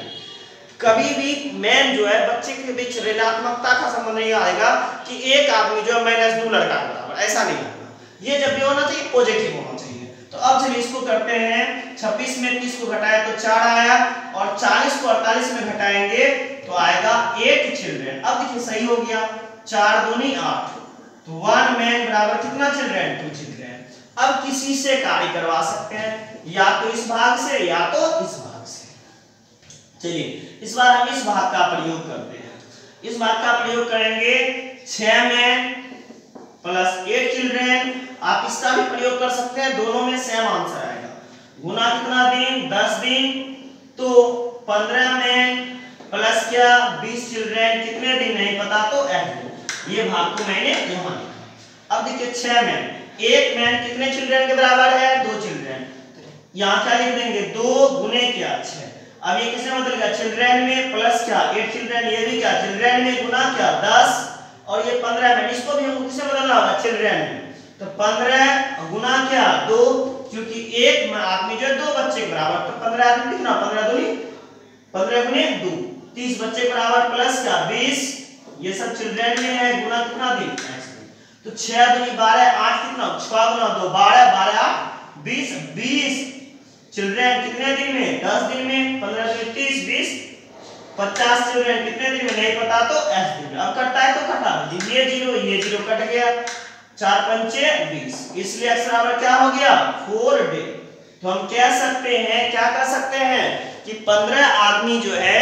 कभी भी मैन जो है बच्चे के बीच ऋणात्मकता का संबंध नहीं आएगा कि एक आदमी जो है -2 लड़का के बराबर, ऐसा नहीं होगा। ये जब भी होना चाहिए पॉजिटिव होना चाहिए। तो अब चलिए इसको करते हैं। 26 में 30 को घटाया तो 4 आया और 40 को 48 में घटाएंगे तो आएगा 8 चिल्ड्रेन। अब देखिए सही हो गया, 4 दूनी 8, तो 1 मैन बराबर कितना चिल्ड्रेन, 2 चिल्ड्रेन। अब किसी से कार्य करवा सकते हैं, या तो इस भाग से या तो इस भाग से। चलिए इस बार हम इस भाग का प्रयोग करते हैं। इस भाग का प्रयोग करेंगे 6 मैन प्लस 8 चिल्ड्रेन। आप इसका भी प्रयोग कर सकते हैं, दोनों में सेम आंसर आएगा। गुना कितना दिन, 10 दिन, तो 15 मैन प्लस क्या 20 चिल्ड्रेन, कितने दिन नहीं पता तो F2। ये भाग को मैंने यहाँ लिखा। अब देखिए 6 मैन, एक मैन कितने चिल्ड्रेन के बराबर है, 2 चिल्ड्रेन। यहाँ क्या लिख देंगे, 2 गुने क्या 6। अब ये किसमें बदल गया, चिल्ड्रेन में प्लस क्या 8 चिल्ड्रेन, ये भी क्या चिल्ड्रेन में गुना क्या 10, और ये 15 मैन, इसको भी हमको किससे बदलना होगा, चिल्ड्रेन में। तो 15 गुना क्या 2, क्योंकि एक आदमी जो है 2 बच्चे के बराबर, तो 15 आदमी कितना, 15 दूनी 15 गुने 2, 30 बच्चे के बराबर प्लस क्या 20, ये सब चिल्ड्रेन में है, गुना कितना दिन, तो 6 दूनी 12, 8 कितना 6 गुना 2 12, 12 8 20, 20 चिल्ड्रेन कितने दिन में, 10 दिन में, 15 दूनी 30, 20 50 चिल्ड्रेन कितने दिन में नहीं पता तो F दिन में। अब कटता है तो कटा दीजिए, ये जीरो कट गया, 4 पंचे 20, इसलिए x बराबर क्या हो गया 4 डे। तो हम कह सकते हैं, क्या कह सकते हैं कि 15 आदमी जो है,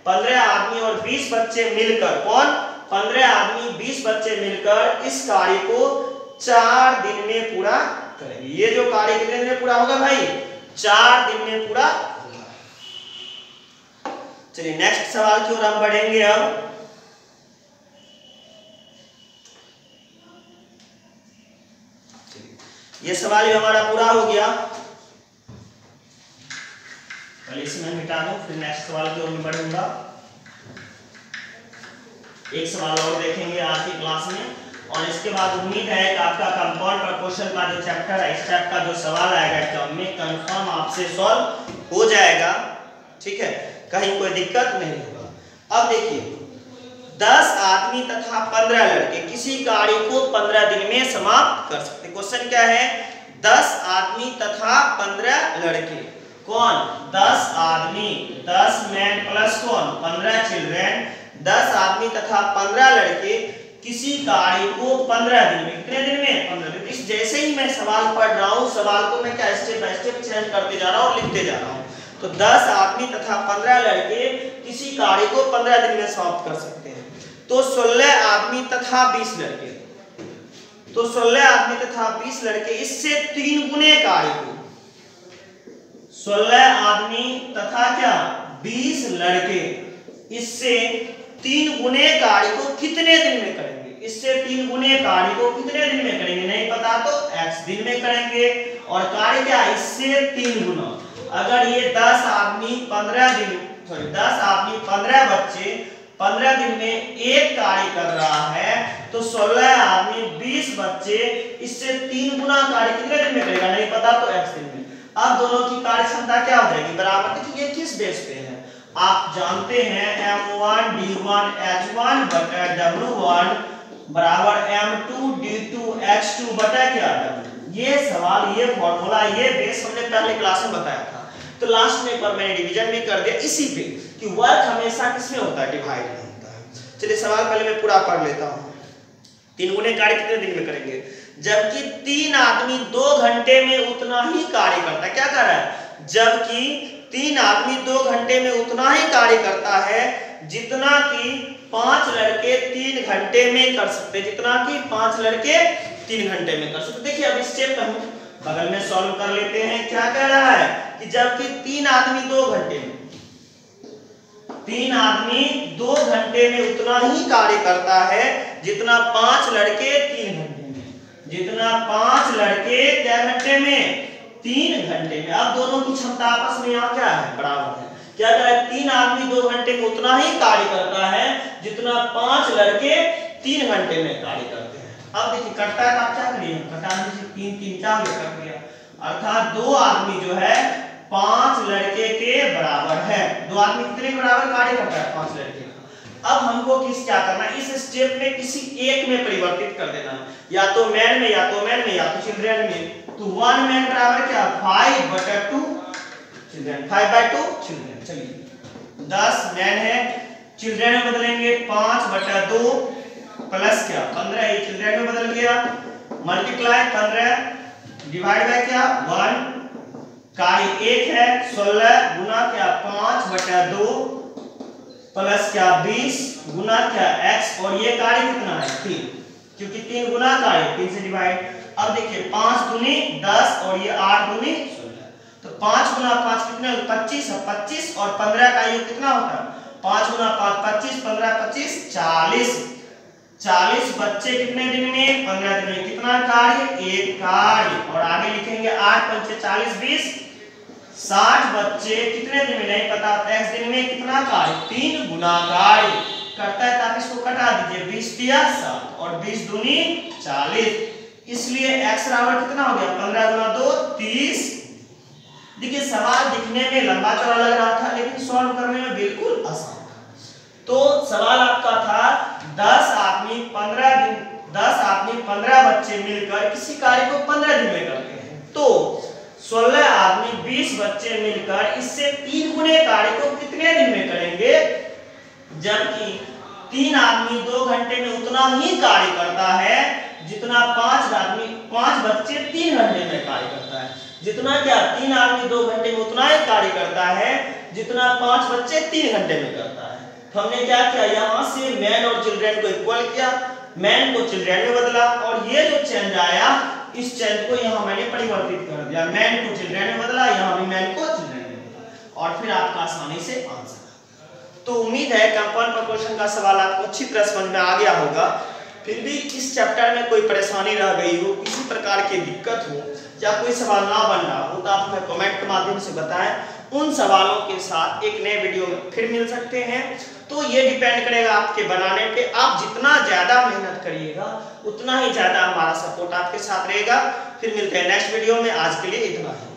15 आदमी और 20 बच्चे मिलकर, कौन 15 आदमी 20 बच्चे मिलकर इस कार्य को 4 दिन में पूरा करेंगे। ये जो कार्य कितने दिन में पूरा होगा भाई, 4 दिन में पूरा होगा। चलिए नेक्स्ट सवाल की ओर हम बढ़ेंगे। अब ये सवाल भी हमारा पूरा हो गया, पहले इसे मैं मिटा दूं, फिर नेक्स्ट सवाल की ओर मैं बढ़ूंगा। एक सवाल और देखेंगे आज की क्लास में, और इसके बाद उम्मीद है कि आपका कंपाउंड प्रपोर्शन का जो चैप्टर है, इस टाइप का जो सवाल आएगा एग्जाम में कंफर्म आपसे सॉल्व हो जाएगा। ठीक है, कहीं कोई दिक्कत नहीं होगा। अब देखिए 10 आदमी तथा 15 लड़के किसी कार्य को 15 दिन में समाप्त कर सकते। क्वेश्चन क्या है, 10 आदमी तथा 15 लड़के, कौन 10 आदमी, 10 मैन प्लस कौन 15 चिल्ड्रेन, 10 आदमी तथा 15 लड़के किसी कार्य को 15 दिन में, कितने दिन में 15 दिन। इस जैसे ही मैं सवाल पढ़ रहा हूँ, सवाल को मैं क्या स्टेप बाय स्टेप चेंज करते जा रहा हूँ और लिखते जा रहा हूँ। तो 10 आदमी तथा 15 लड़के किसी कार्य को 15 दिन में समाप्त कर सकते हैं। तो 16 आदमी तथा 20 लड़के, तो 16 आदमी तथा 20 लड़के इससे 3 गुने कार्य को, 16 आदमी तथा क्या 20 लड़के इससे 3 गुने कार्य को कितने दिन में करेंगे, इससे 3 गुने कार्य को कितने दिन में करेंगे नहीं पता तो x दिन में करेंगे। और कार्य क्या, इससे 3 गुना। अगर ये 10 आदमी 15 दिन, सॉरी 10 आदमी 15 बच्चे 15 दिन में एक कार्य कर रहा है, तो 16 आदमी 20 बच्चे इससे 3 गुना कार्य कितने दिन में करेगा नहीं पता तो x दिन में। अब दोनों की कार्य क्षमता क्या हो जाएगी, बराबर। देखिए ये किस बेस पे है, आप जानते हैं m1 d1 h1 बटा w1 बराबर m2 d2 h2 बटा क्या w। ये सवाल, ये फॉर्मूला, ये बेस हमने पहले क्लास में बताया था। तो लास्ट में एक बार मैंने डिवीजन भी कर दिया इसी पे कि वर्क हमेशा किसमें होता है, डिवाइड में होता है। चलिए सवाल पहले मैं पूरा पढ़ लेता हूँ। 3 गुने कार्य कितने दिन में करेंगे, जबकि 3 आदमी 2 घंटे में उतना ही कार्य करता है। क्या कर रहा है, जबकि 3 आदमी 2 घंटे में उतना ही कार्य करता है जितना कि 5 लड़के 3 घंटे में कर सकते, जितना कि 5 लड़के 3 घंटे में कर सकते। देखिए अब स्टेप हम बगल में सॉल्व कर लेते हैं। क्या कह रहा है कि जबकि 3 आदमी 2 घंटे में, 3 आदमी 2 घंटे में उतना ही कार्य करता है जितना 5 लड़के 3 घंटे में, जितना 5 लड़के क्या घंटे में 3 घंटे में। अब दोनों की क्षमता आपस में यहाँ क्या है, बराबर है। क्या कर रहा है, 3 आदमी 2 घंटे में उतना ही कार्य करता है जितना 5 लड़के 3 घंटे में कार्य करते हैं। अब देखिए कटता है तो आप क्या करिए, कटा दीजिए, 3 3 4 कट गया, अर्थात 2 आदमी जो है 5 लड़के के बराबर है। 2 आदमी कितने के बराबर कार्य करता है? 5 लड़के। अब हमको क्या करना है, इस स्टेप में किसी एक में परिवर्तित कर देना, या तो मैन में, या तो मैन में, या तो चिल्ड्रन में। तो 1 मैन बराबर क्या? 5/2 चिल्ड्रन, 5/2 चिल्ड्रन। चलिए 10 मैन है, चिल्ड्रन में बदलेंगे 5/2 प्लस क्या 15, ये चिल्ड्रन में बदल गया, मल्टीप्लाई 15 डिवाइड बाय क्या 1, कार्य 1 है 16 गुना क्या 5/2 प्लस क्या 20 गुना क्या x, और ये कार्य कितना है 3, क्योंकि 3 गुना कार्य 3 से डिवाइड। अब देखिए 5 दूनी 10 और ये 8 दूनी 16, तो 5 गुना 5 कितने 25 है, 25 और 15 का योग कितना होता है 5 गुना 5 25, 15 25 40। 40 बच्चे कितने दिन में? 15 दिन में। कितना कार्य? 1 कार्य। और आगे लिखेंगे 8 पंचे 40 20, 60 बच्चे कितने दिन में? नहीं पता, x दिन में कितना कार्य? 3 गुना कार्य करता है, ताकि इसको कटा दीजिए 20 दिया 7 और 20 दूनी 40, इसलिए x बराबर कितना हो गया 15 गुना 2 30। देखिए सवाल दिखने में लंबा चौड़ा लग रहा था, लेकिन सॉल्व करने में बिल्कुल आसान था। तो सवाल आपका था 10 आदमी 15 बच्चे मिलकर किसी कार्य को 15 दिन में करते हैं, तो 16 आदमी 20 बच्चे मिलकर इससे 3 गुने कार्य को कितने दिन में करेंगे? जबकि 3 आदमी 2 घंटे में उतना ही कार्य करता है जितना 5 बच्चे 3 घंटे में कार्य करता है। जितना क्या 3 आदमी 2 घंटे में उतना ही कार्य करता है जितना 5 बच्चे 3 घंटे में करता है। तो हमने क्या किया, यहाँ से मैन और चिल्ड्रन को इक्वल किया, मैन को चिल्ड्रन में बदला, और ये जो चेंज आया इस चेंज को यहाँ मैंने परिवर्तित कर दिया, मैन को चिल्ड्रन में बदला, यहाँ भी मैन को चिल्ड्रन में बदला, और फिर आपका आसानी से आंसर। तो उम्मीद है कंपाउंड प्रपोर्शन का सवाल आपको अच्छी तरह समझ में आ गया होगा। फिर भी इस चैप्टर में कोई परेशानी रह गई हो, किसी प्रकार की दिक्कत हो, या कोई सवाल ना बन रहा हो, तो आप हमें कमेंट के माध्यम से बताएं। उन सवालों के साथ एक नए वीडियो में फिर मिल सकते हैं। तो ये डिपेंड करेगा आपके बनाने पे, आप जितना ज्यादा मेहनत करिएगा उतना ही ज्यादा हमारा सपोर्ट आपके साथ रहेगा। फिर मिलते हैं नेक्स्ट वीडियो में, आज के लिए इतना ही।